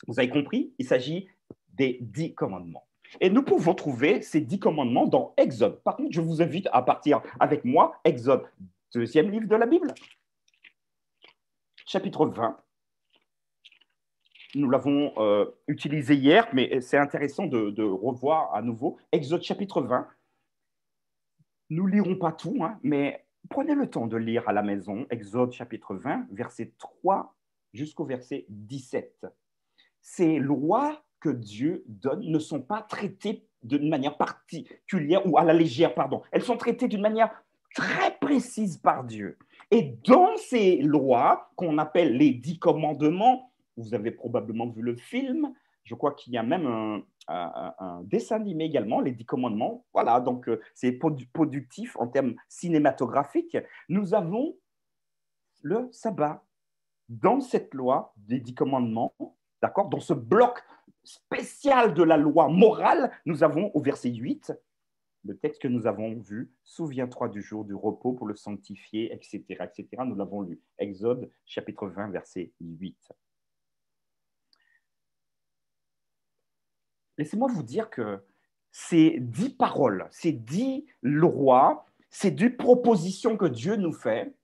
Vous avez compris? Il s'agit des 10 commandements. Et nous pouvons trouver ces 10 commandements dans Exode. Par contre, je vous invite à partir avec moi, Exode, deuxième livre de la Bible, chapitre 20. Nous l'avons utilisé hier, mais c'est intéressant de revoir à nouveau. Exode, chapitre 20. Nous ne lirons pas tout, mais prenez le temps de lire à la maison Exode chapitre 20, verset 3 jusqu'au verset 17. Ces lois que Dieu donne ne sont pas traitées d'une manière particulière ou à la légère, pardon. Elles sont traitées d'une manière très précise par Dieu. Et dans ces lois qu'on appelle les 10 commandements, vous avez probablement vu le film, Je crois qu'il y a même un dessin animé également, les 10 commandements. Voilà, donc c'est productif en termes cinématographiques. Nous avons le sabbat dans cette loi des 10 commandements, d'accord, dans ce bloc spécial de la loi morale, nous avons au verset 8, le texte que nous avons vu, souviens-toi du jour du repos pour le sanctifier, etc., etc. Nous l'avons lu, Exode chapitre 20, verset 8. Laissez-moi vous dire que ces 10 paroles, ces 10 lois, ces 10 propositions que Dieu nous fait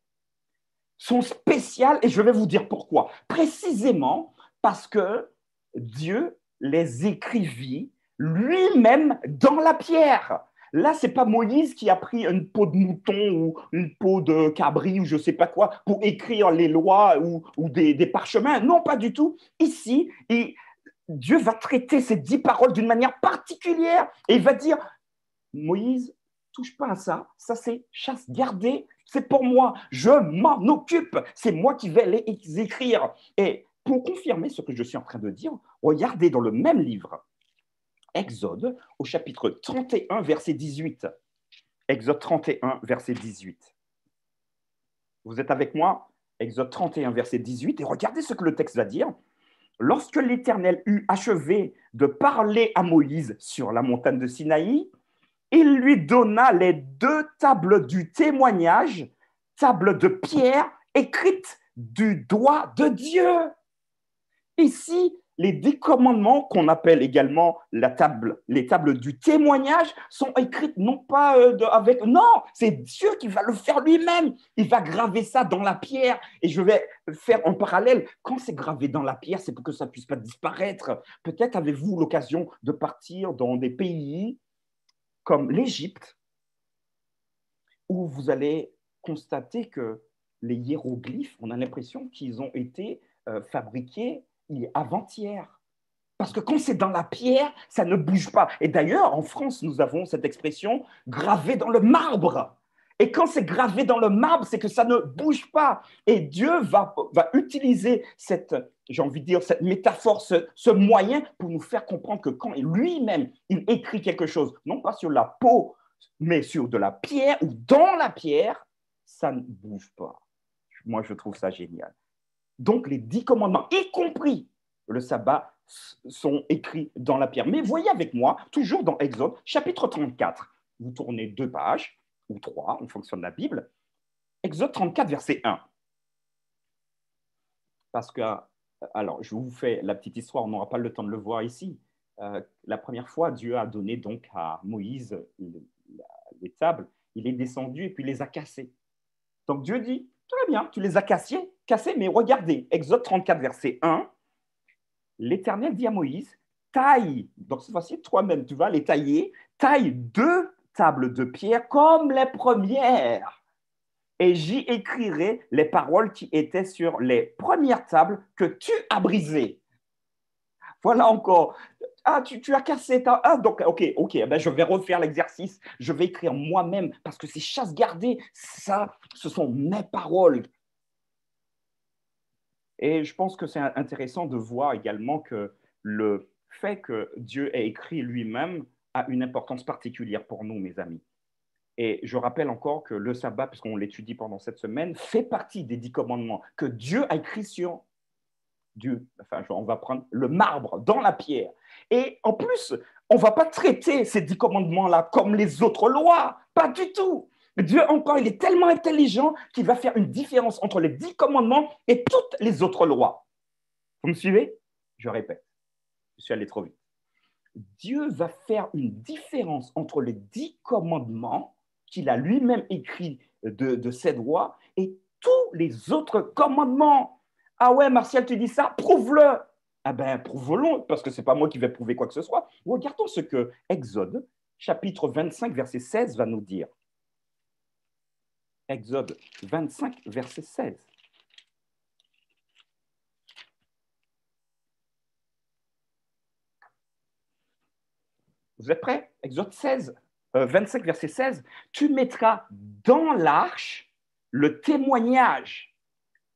sont spéciales et je vais vous dire pourquoi. Précisément parce que Dieu les écrivit lui-même dans la pierre. Là, ce n'est pas Moïse qui a pris une peau de mouton ou une peau de cabri ou je ne sais pas quoi pour écrire les lois ou des parchemins. Non, pas du tout. Ici, Dieu va traiter ces 10 paroles d'une manière particulière et il va dire, Moïse, touche pas à ça, ça c'est chasse gardée, c'est pour moi, je m'en occupe, c'est moi qui vais les écrire. Et pour confirmer ce que je suis en train de dire, regardez dans le même livre, Exode, au chapitre 31, verset 18. Exode 31, verset 18. Vous êtes avec moi? Exode 31, verset 18, et regardez ce que le texte va dire. Lorsque l'Éternel eut achevé de parler à Moïse sur la montagne de Sinaï, il lui donna les 2 tables du témoignage, tables de pierre écrites du doigt de Dieu. Ici, les 10 commandements, qu'on appelle également les tables du témoignage, sont écrites non pas non, c'est Dieu qui va le faire lui-même. Il va graver ça dans la pierre. Et je vais faire en parallèle. Quand c'est gravé dans la pierre, c'est pour que ça ne puisse pas disparaître. Peut-être avez-vous l'occasion de partir dans des pays comme l'Égypte, où vous allez constater que les hiéroglyphes, on a l'impression qu'ils ont été fabriqués avant-hier. Parce que quand c'est dans la pierre, ça ne bouge pas. Et d'ailleurs, en France, nous avons cette expression gravé dans le marbre. Et quand c'est gravé dans le marbre, c'est que ça ne bouge pas. Et Dieu va utiliser cette métaphore, ce moyen pour nous faire comprendre que quand lui-même, il écrit quelque chose, non pas sur la peau, mais sur de la pierre ou dans la pierre, ça ne bouge pas. Moi, je trouve ça génial. Donc, les 10 commandements, y compris le sabbat, sont écrits dans la pierre. Mais voyez avec moi, toujours dans Exode, chapitre 34, vous tournez 2 pages, ou 3, en fonction de la Bible, Exode 34, verset 1. Parce que, alors, je vous fais la petite histoire, on n'aura pas le temps de le voir ici. La première fois, Dieu a donné donc à Moïse les tables, il est descendu et puis il les a cassées. Donc Dieu dit, très bien, tu les as cassées, mais regardez, Exode 34, verset 1, l'Éternel dit à Moïse, taille, donc cette fois-ci, toi-même, tu vas les tailler, taille 2 tables de pierre comme les premières, et j'y écrirai les paroles qui étaient sur les premières tables que tu as brisées. Voilà encore. Ah, tu as cassé ta... Ah, donc, ok, ben, je vais refaire l'exercice. Je vais écrire moi-même parce que c'est chasse gardée. Ça, ce sont mes paroles. Et je pense que c'est intéressant de voir également que le fait que Dieu ait écrit lui-même a une importance particulière pour nous, mes amis. Et je rappelle encore que le sabbat, puisqu'on l'étudie pendant cette semaine, fait partie des 10 commandements que Dieu a écrit sur on va prendre le marbre dans la pierre. Et en plus, on ne va pas traiter ces 10 commandements-là comme les autres lois. Pas du tout. Dieu, encore, il est tellement intelligent qu'il va faire une différence entre les 10 commandements et toutes les autres lois. Vous me suivez? Je répète. Je suis allé trop vite. Dieu va faire une différence entre les 10 commandements qu'il a lui-même écrits de ses lois et tous les autres commandements. Ah ouais, Martial, tu dis ça? Prouve-le. Ah ben, prouve-le, parce que ce n'est pas moi qui vais prouver quoi que ce soit. Regardons ce que Exode, chapitre 25, verset 16, va nous dire. Exode 25, verset 16. Vous êtes prêts? Exode 25, verset 16. Tu mettras dans l'arche le témoignage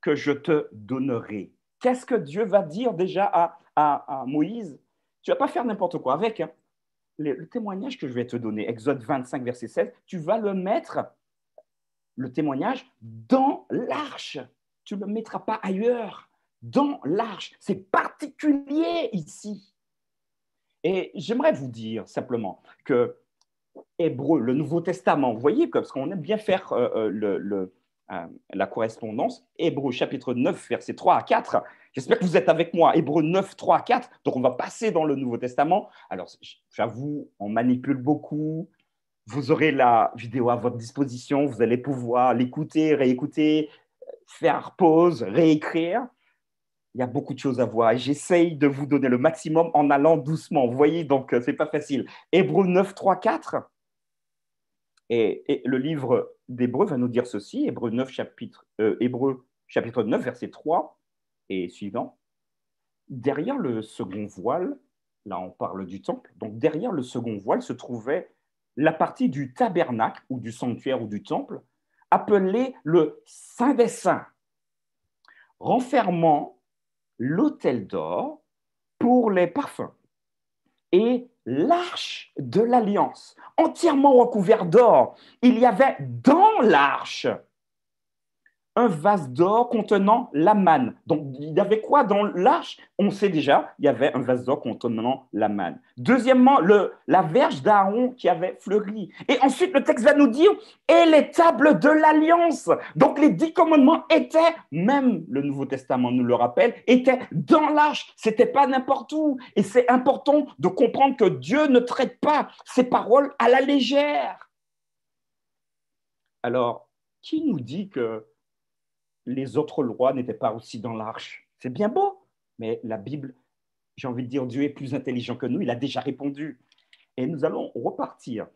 que je te donnerai. Qu'est-ce que Dieu va dire déjà à Moïse? tu ne vas pas faire n'importe quoi avec. Hein. Le témoignage que je vais te donner, Exode 25, verset 16, tu vas le mettre, le témoignage, dans l'arche. Tu ne le mettras pas ailleurs, dans l'arche. C'est particulier ici. Et j'aimerais vous dire simplement que Hébreu, le Nouveau Testament, vous voyez, parce qu'on aime bien faire la correspondance, Hébreu chapitre 9, versets 3 à 4. J'espère que vous êtes avec moi, Hébreu 9, 3 à 4. Donc, on va passer dans le Nouveau Testament. Alors, j'avoue, on manipule beaucoup. Vous aurez la vidéo à votre disposition. Vous allez pouvoir l'écouter, réécouter, faire pause, réécrire. Il y a beaucoup de choses à voir et j'essaye de vous donner le maximum en allant doucement. Vous voyez, donc, ce n'est pas facile. Hébreu 9, 3, 4. Et le livre d'Hébreu va nous dire ceci, Hébreu chapitre 9, verset 3 et suivant. Derrière le second voile, là on parle du temple, donc derrière le second voile se trouvait la partie du tabernacle ou du sanctuaire ou du temple, appelée le Saint des Saints, renfermant l'autel d'or pour les parfums et l'arche de l'alliance, entièrement recouvert d'or. Il y avait dans l'arche un vase d'or contenant la manne. Donc, il y avait quoi dans l'arche? On sait déjà, il y avait un vase d'or contenant la manne. Deuxièmement, la verge d'Aaron qui avait fleuri. Et ensuite, le texte va nous dire, et les tables de l'alliance. Donc, les 10 commandements étaient, même le Nouveau Testament nous le rappelle, étaient dans l'arche. Ce n'était pas n'importe où. Et c'est important de comprendre que Dieu ne traite pas ses paroles à la légère. Alors, qui nous dit que les autres lois n'étaient pas aussi dans l'arche? C'est bien beau, mais la Bible, j'ai envie de dire, Dieu est plus intelligent que nous, il a déjà répondu. Et nous allons repartir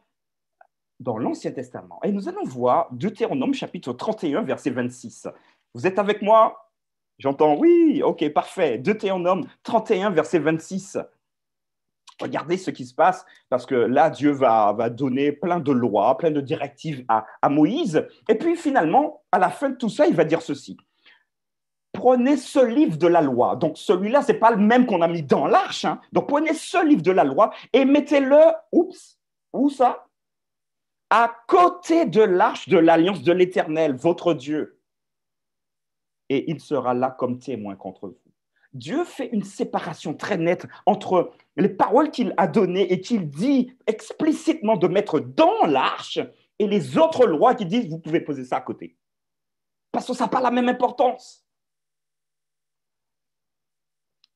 dans l'Ancien Testament et nous allons voir Deutéronome chapitre 31, verset 26. Vous êtes avec moi? J'entends oui, ok, parfait. Deutéronome 31, verset 26. Regardez ce qui se passe, parce que là, Dieu va donner plein de lois, plein de directives à Moïse. Et puis finalement, à la fin de tout ça, il va dire ceci. Prenez ce livre de la loi. Donc celui-là, ce n'est pas le même qu'on a mis dans l'arche. Hein. Donc prenez ce livre de la loi et mettez-le, où ça? À côté de l'arche de l'alliance de l'Éternel, votre Dieu. Et il sera là comme témoin contre vous. Dieu fait une séparation très nette entre les paroles qu'il a données et qu'il dit explicitement de mettre dans l'arche et les autres lois qui disent vous pouvez poser ça à côté. Parce que ça n'a pas la même importance.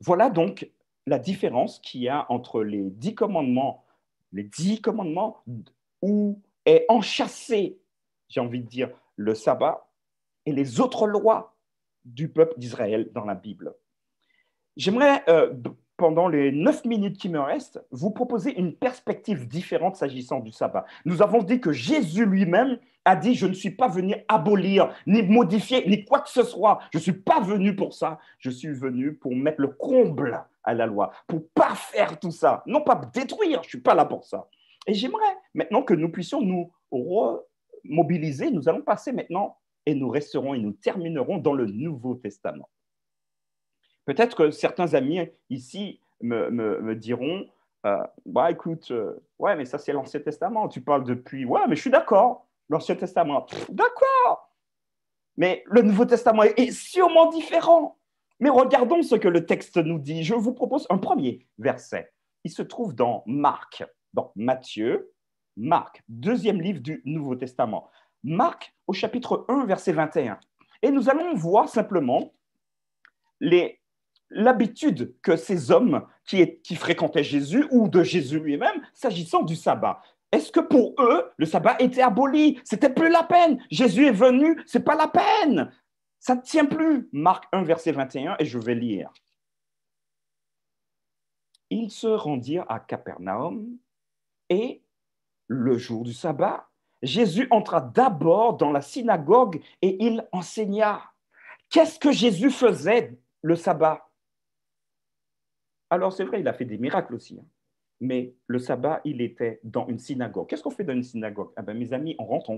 Voilà donc la différence qu'il y a entre les 10 commandements où est enchâssé, j'ai envie de dire, le sabbat et les autres lois du peuple d'Israël dans la Bible. J'aimerais, pendant les 9 minutes qui me restent, vous proposer une perspective différente s'agissant du sabbat. Nous avons dit que Jésus lui-même a dit « Je ne suis pas venu abolir, ni modifier, ni quoi que ce soit. Je ne suis pas venu pour ça. Je suis venu pour mettre le comble à la loi, pour ne pas faire tout ça, non pas détruire. Je ne suis pas là pour ça. » Et j'aimerais maintenant que nous puissions nous remobiliser. Nous allons passer maintenant et nous resterons et nous terminerons dans le Nouveau Testament. Peut-être que certains amis ici me diront bah, écoute, ouais, mais ça, c'est l'Ancien Testament. Tu parles depuis. Ouais, mais je suis d'accord. L'Ancien Testament. D'accord. Mais le Nouveau Testament est sûrement différent. Mais regardons ce que le texte nous dit. Je vous propose un premier verset. Il se trouve dans Marc, dans Matthieu, Marc, deuxième livre du Nouveau Testament. Marc, au chapitre 1, verset 21. Et nous allons voir simplement l'habitude que ces hommes qui fréquentaient Jésus ou de Jésus lui-même, s'agissant du sabbat. Est-ce que pour eux, le sabbat était aboli? C'était plus la peine. Jésus est venu, c'est pas la peine. Ça ne tient plus. Marc 1, verset 21, et je vais lire. Ils se rendirent à Capernaum et, le jour du sabbat, Jésus entra d'abord dans la synagogue et il enseigna. Qu'est-ce que Jésus faisait le sabbat? Alors, c'est vrai, il a fait des miracles aussi. Hein. Mais le sabbat, il était dans une synagogue. Qu'est-ce qu'on fait dans une synagogue? Ah ben, mes amis, on rentre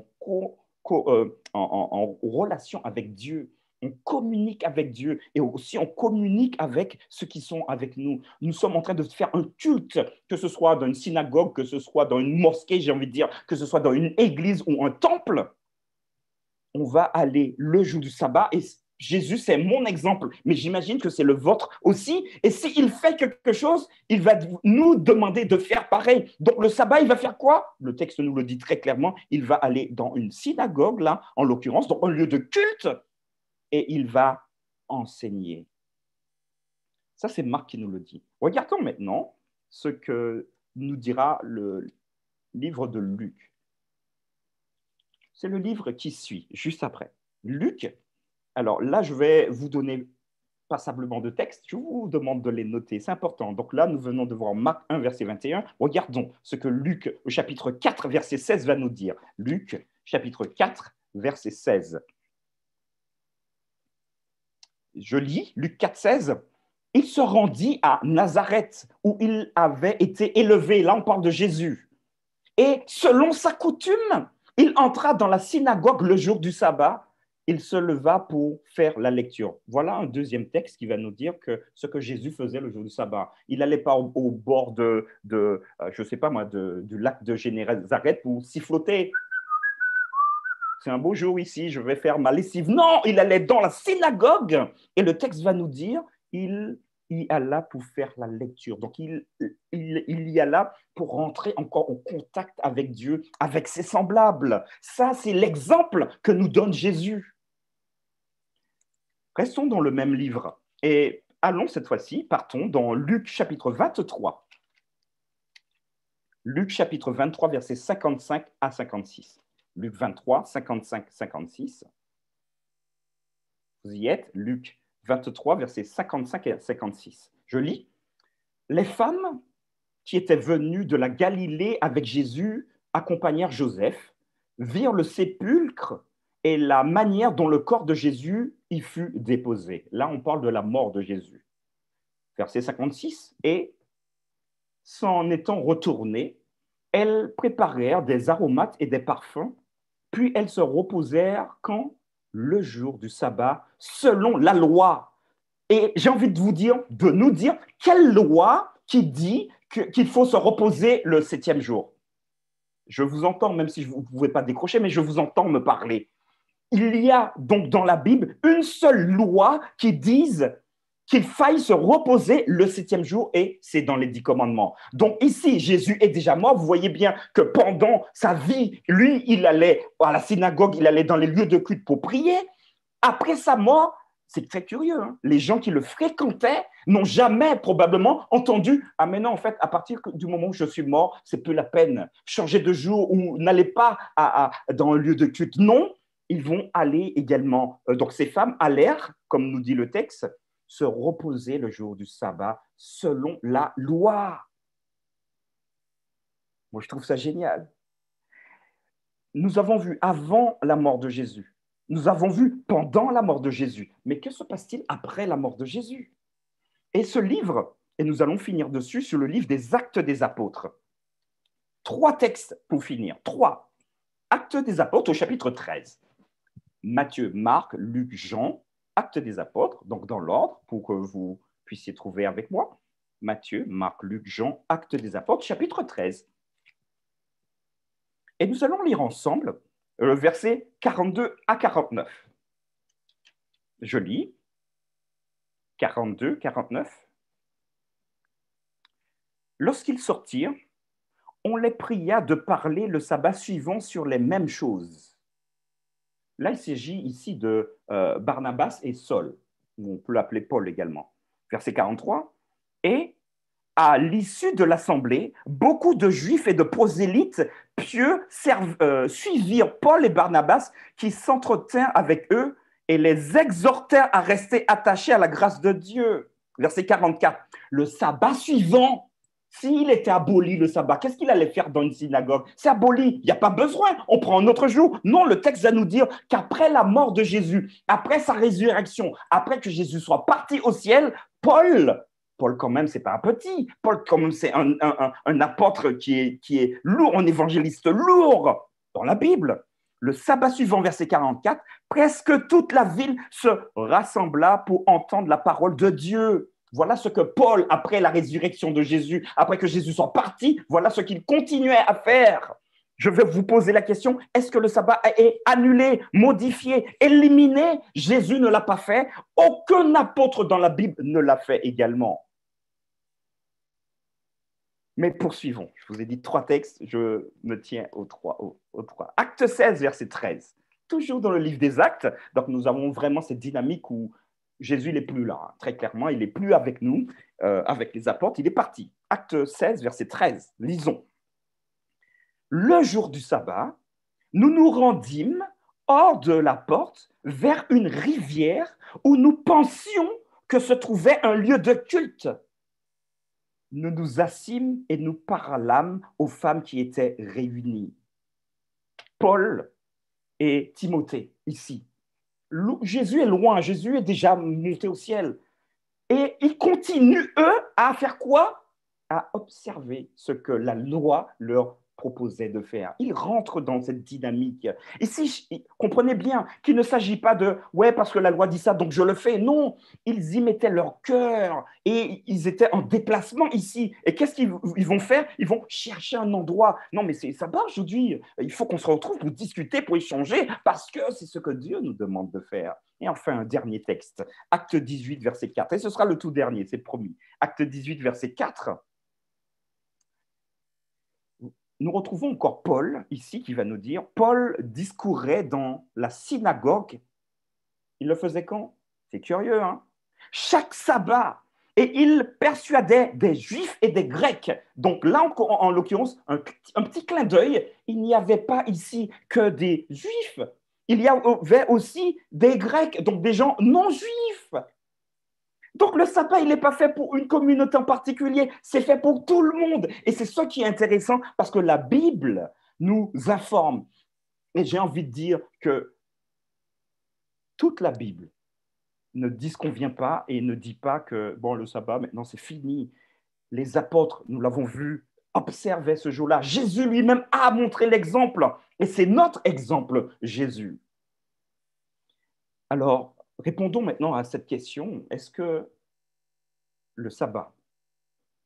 en relation avec Dieu. On communique avec Dieu et aussi on communique avec ceux qui sont avec nous. Nous sommes en train de faire un culte, que ce soit dans une synagogue, que ce soit dans une mosquée, j'ai envie de dire, que ce soit dans une église ou un temple. On va aller le jour du sabbat et Jésus, c'est mon exemple, mais j'imagine que c'est le vôtre aussi. Et s'il fait quelque chose, il va nous demander de faire pareil. Donc le sabbat, il va faire quoi? Le texte nous le dit très clairement. Il va aller dans une synagogue, là, en l'occurrence, dans un lieu de culte, et il va enseigner. Ça, c'est Marc qui nous le dit. Regardons maintenant ce que nous dira le livre de Luc. C'est le livre qui suit, juste après. Luc, alors là, je vais vous donner passablement de textes. Je vous demande de les noter, c'est important. Donc là, nous venons de voir Marc 1, verset 21. Regardons ce que Luc, au chapitre 4, verset 16, va nous dire. Luc, chapitre 4, verset 16. Je lis, Luc 4, 16. Il se rendit à Nazareth, où il avait été élevé. Là, on parle de Jésus. Et selon sa coutume, il entra dans la synagogue le jour du sabbat. Il se leva pour faire la lecture. Voilà un deuxième texte qui va nous dire que ce que Jésus faisait le jour du sabbat. Il n'allait pas au bord je sais pas moi, du lac de Génézareth pour siffloter. C'est un beau jour ici, je vais faire ma lessive. Non, il allait dans la synagogue. Et le texte va nous dire, il y alla pour faire la lecture. Donc, il y alla pour rentrer encore en contact avec Dieu, avec ses semblables. Ça, c'est l'exemple que nous donne Jésus. Restons dans le même livre. Et allons cette fois-ci, partons dans Luc chapitre 23. Luc chapitre 23, versets 55 à 56. Luc 23, 55, 56. Vous y êtes, Luc 23, versets 55 et 56. Je lis. Les femmes qui étaient venues de la Galilée avec Jésus accompagnèrent Joseph, virent le sépulcre et la manière dont le corps de Jésus y fut déposé. Là, on parle de la mort de Jésus. Verset 56. Et s'en étant retournées, elles préparèrent des aromates et des parfums, puis elles se reposèrent quand? Le jour du sabbat, selon la loi. Et j'ai envie de nous dire, quelle loi qui dit qu'il faut se reposer le 7e jour? Je vous entends, même si vous ne pouvez pas décrocher, mais je vous entends me parler. Il y a donc dans la Bible une seule loi qui dise qu'il faille se reposer le 7e jour, et c'est dans les 10 commandements. Donc ici, Jésus est déjà mort. Vous voyez bien que pendant sa vie, lui, il allait à la synagogue, il allait dans les lieux de culte pour prier. Après sa mort, c'est très curieux, hein, les gens qui le fréquentaient n'ont jamais probablement entendu « Ah mais non, en fait, à partir du moment où je suis mort, c'est plus la peine. Changer de jour ou n'allez pas dans un lieu de culte. » Non, ils vont aller également. Donc ces femmes allèrent, comme nous dit le texte, se reposer le jour du sabbat selon la loi. Moi, je trouve ça génial. Nous avons vu avant la mort de Jésus. Nous avons vu pendant la mort de Jésus. Mais que se passe-t-il après la mort de Jésus? Et ce livre, et nous allons finir dessus sur le livre des Actes des Apôtres. 3 textes pour finir. 3. Actes des Apôtres au chapitre 13. Matthieu, Marc, Luc, Jean. Actes des Apôtres, donc dans l'ordre, pour que vous puissiez trouver avec moi. Matthieu, Marc, Luc, Jean, Actes des Apôtres, chapitre 13. Et nous allons lire ensemble le verset 42 à 49. Je lis 42, 49. Lorsqu'ils sortirent, on les pria de parler le sabbat suivant sur les mêmes choses. Là, il s'agit ici de Barnabas et Saul, ou on peut l'appeler Paul également. Verset 43. Et à l'issue de l'assemblée, beaucoup de Juifs et de prosélytes pieux suivirent Paul et Barnabas qui s'entretinrent avec eux et les exhortèrent à rester attachés à la grâce de Dieu. Verset 44. Le sabbat suivant, s'il était aboli le sabbat, qu'est-ce qu'il allait faire dans une synagogue? C'est aboli, il n'y a pas besoin, on prend un autre jour. Non, le texte va nous dire qu'après la mort de Jésus, après sa résurrection, après que Jésus soit parti au ciel, Paul quand même, c'est pas un petit. Paul quand même, c'est un apôtre qui est lourd, un évangéliste lourd dans la Bible. Le sabbat suivant, verset 44, presque toute la ville se rassembla pour entendre la parole de Dieu. Voilà ce que Paul, après la résurrection de Jésus, après que Jésus soit parti, voilà ce qu'il continuait à faire. Je vais vous poser la question, est-ce que le sabbat est annulé, modifié, éliminé? Jésus ne l'a pas fait. Aucun apôtre dans la Bible ne l'a fait également. Mais poursuivons. Je vous ai dit 3 textes, je me tiens aux 3. Acte 16, verset 13. Toujours dans le livre des Actes, donc nous avons vraiment cette dynamique où Jésus n'est plus là. Très clairement, il n'est plus avec nous, avec les apôtres, il est parti. Acte 16, verset 13. Lisons. Le jour du sabbat, nous nous rendîmes hors de la porte vers une rivière où nous pensions que se trouvait un lieu de culte. Nous nous assîmes et nous parlâmes aux femmes qui étaient réunies. Paul et Timothée, ici. Jésus est loin, Jésus est déjà monté au ciel. Et ils continuent, eux, à faire quoi? À observer ce que la loi leur proposait de faire. Ils rentrent dans cette dynamique. Ici, comprenez bien qu'il ne s'agit pas de « ouais, parce que la loi dit ça, donc je le fais ». Non, ils y mettaient leur cœur et ils étaient en déplacement ici. Et qu'est-ce qu'ils vont faire? Ils vont chercher un endroit. Non, mais ça va aujourd'hui. Il faut qu'on se retrouve pour discuter, pour échanger, parce que c'est ce que Dieu nous demande de faire. Et enfin, un dernier texte, Acte 18, verset 4. Et ce sera le tout dernier, c'est promis. Acte 18, verset 4. Nous retrouvons encore Paul, ici, qui va nous dire, Paul discourait dans la synagogue. Il le faisait quand? C'est curieux, hein? Chaque sabbat. Et il persuadait des Juifs et des Grecs. Donc là, en l'occurrence, un petit clin d'œil, il n'y avait pas ici que des Juifs. Il y avait aussi des Grecs, donc des gens non juifs. Donc le sabbat, il n'est pas fait pour une communauté en particulier, c'est fait pour tout le monde. Et c'est ça qui est intéressant parce que la Bible nous informe. Et j'ai envie de dire que toute la Bible ne disconvient pas et ne dit pas que bon, le sabbat, maintenant c'est fini. Les apôtres, nous l'avons vu, observaient ce jour-là. Jésus lui-même a montré l'exemple. Et c'est notre exemple, Jésus. Alors, répondons maintenant à cette question. Est-ce que le sabbat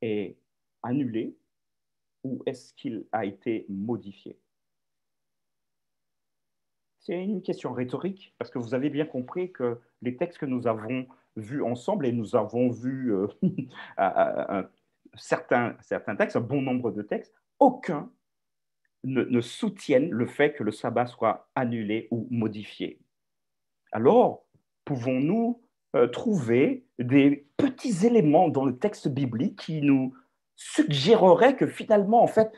est annulé ou est-ce qu'il a été modifié? C'est une question rhétorique parce que vous avez bien compris que les textes que nous avons vus ensemble, et nous avons vu certains textes, un bon nombre de textes, aucun ne soutiennent le fait que le sabbat soit annulé ou modifié. Alors, pouvons-nous trouver des petits éléments dans le texte biblique qui nous suggéreraient que finalement, en fait,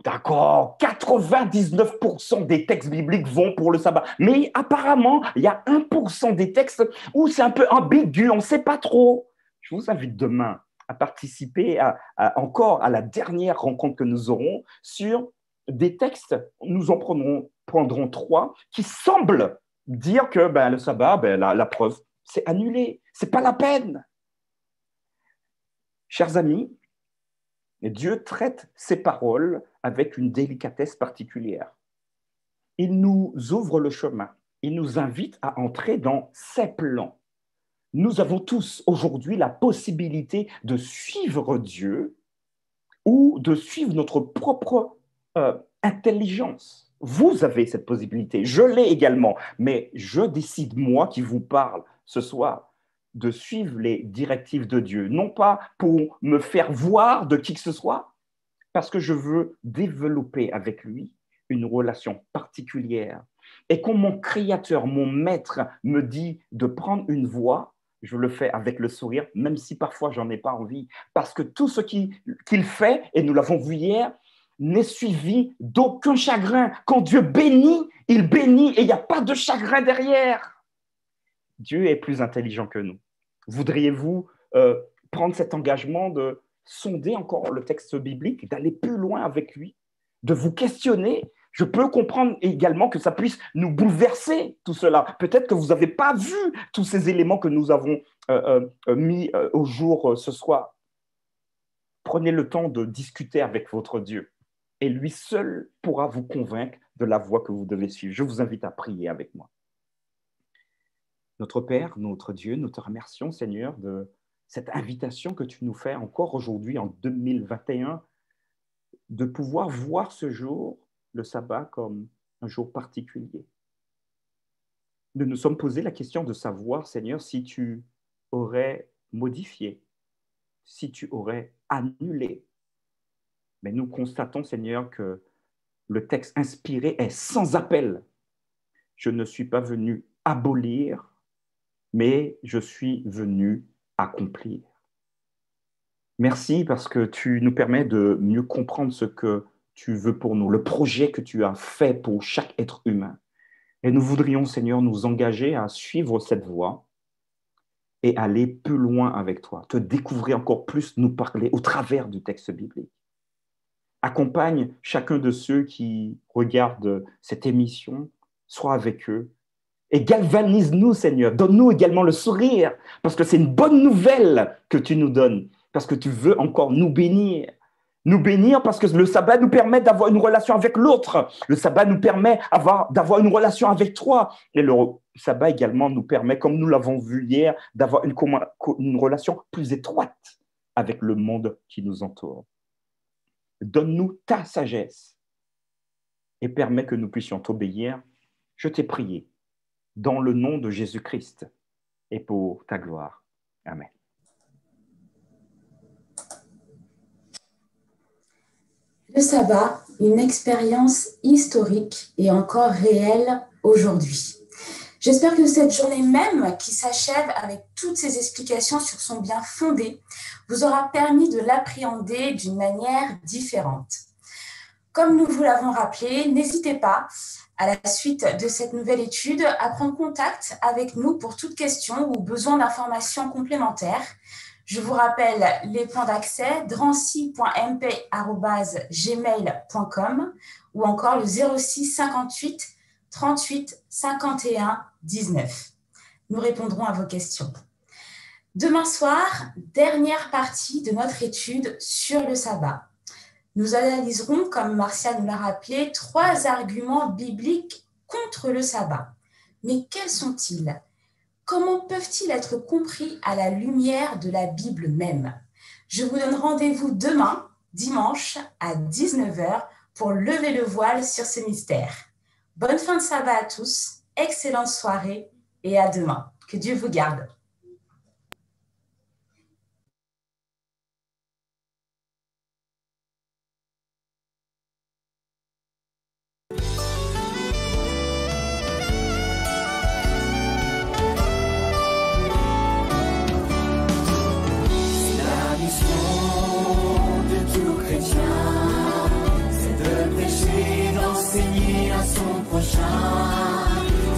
d'accord, 99% des textes bibliques vont pour le sabbat, mais apparemment, il y a 1% des textes où c'est un peu ambigu, on ne sait pas trop. Je vous invite demain à participer encore à la dernière rencontre que nous aurons sur des textes, nous en prendrons 3, qui semblent dire que le sabbat, la preuve, c'est annulé. Ce n'est pas la peine. Chers amis, Dieu traite ses paroles avec une délicatesse particulière. Il nous ouvre le chemin. Il nous invite à entrer dans ses plans. Nous avons tous aujourd'hui la possibilité de suivre Dieu ou de suivre notre propre intelligence. Vous avez cette possibilité, je l'ai également, mais je décide, moi qui vous parle ce soir, de suivre les directives de Dieu, non pas pour me faire voir de qui que ce soit, parce que je veux développer avec lui une relation particulière. Et quand mon Créateur, mon Maître me dit de prendre une voie, je le fais avec le sourire, même si parfois j'en ai pas envie, parce que tout ce qu'il fait, et nous l'avons vu hier, n'est suivi d'aucun chagrin. Quand Dieu bénit, il bénit et il n'y a pas de chagrin derrière. Dieu est plus intelligent que nous. Voudriez-vous prendre cet engagement de sonder encore le texte biblique, d'aller plus loin avec lui, de vous questionner? Je peux comprendre également que ça puisse nous bouleverser, tout cela. Peut-être que vous n'avez pas vu tous ces éléments que nous avons mis au jour ce soir. Prenez le temps de discuter avec votre Dieu. Et lui seul pourra vous convaincre de la voie que vous devez suivre. Je vous invite à prier avec moi. Notre Père, notre Dieu, nous te remercions, Seigneur, de cette invitation que tu nous fais encore aujourd'hui, en 2021, de pouvoir voir ce jour, le sabbat, comme un jour particulier. Nous nous sommes posé la question de savoir, Seigneur, si tu aurais modifié, si tu aurais annulé. Mais nous constatons, Seigneur, que le texte inspiré est sans appel. Je ne suis pas venu abolir, mais je suis venu accomplir. Merci parce que tu nous permets de mieux comprendre ce que tu veux pour nous, le projet que tu as fait pour chaque être humain. Et nous voudrions, Seigneur, nous engager à suivre cette voie et aller plus loin avec toi, te découvrir encore plus, nous parler au travers du texte biblique. Accompagne chacun de ceux qui regardent cette émission, sois avec eux, et galvanise-nous, Seigneur. Donne-nous également le sourire, parce que c'est une bonne nouvelle que tu nous donnes, parce que tu veux encore nous bénir. Nous bénir parce que le sabbat nous permet d'avoir une relation avec l'autre. Le sabbat nous permet d'avoir une relation avec toi. Et le sabbat également nous permet, comme nous l'avons vu hier, d'avoir une relation plus étroite avec le monde qui nous entoure. Donne-nous ta sagesse et permets que nous puissions t'obéir. Je t'ai prié dans le nom de Jésus-Christ et pour ta gloire. Amen. Le sabbat, une expérience historique et encore réelle aujourd'hui. J'espère que cette journée même, qui s'achève avec toutes ces explications sur son bien fondé, vous aura permis de l'appréhender d'une manière différente. Comme nous vous l'avons rappelé, n'hésitez pas, à la suite de cette nouvelle étude, à prendre contact avec nous pour toute question ou besoin d'informations complémentaires. Je vous rappelle les points d'accès drancy.mp@gmail.com ou encore le 06 58 38 51 19. Nous répondrons à vos questions. Demain soir, dernière partie de notre étude sur le sabbat. Nous analyserons, comme Marcia nous l'a rappelé, 3 arguments bibliques contre le sabbat. Mais quels sont-ils ? Comment peuvent-ils être compris à la lumière de la Bible même ? Je vous donne rendez-vous demain, dimanche, à 19h, pour lever le voile sur ce mystère. Bonne fin de sabbat à tous, excellente soirée et à demain. Que Dieu vous garde.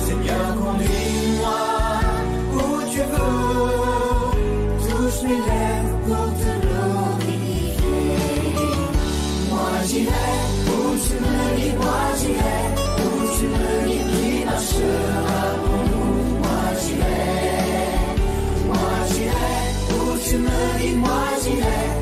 Seigneur, conduis-moi où tu veux, touche mes lèvres pour te glorifier. Moi j'irai où tu me dis, moi j'irai où tu me dis, qui marchera pour nous. Moi j'irai où tu me dis, moi j'irai.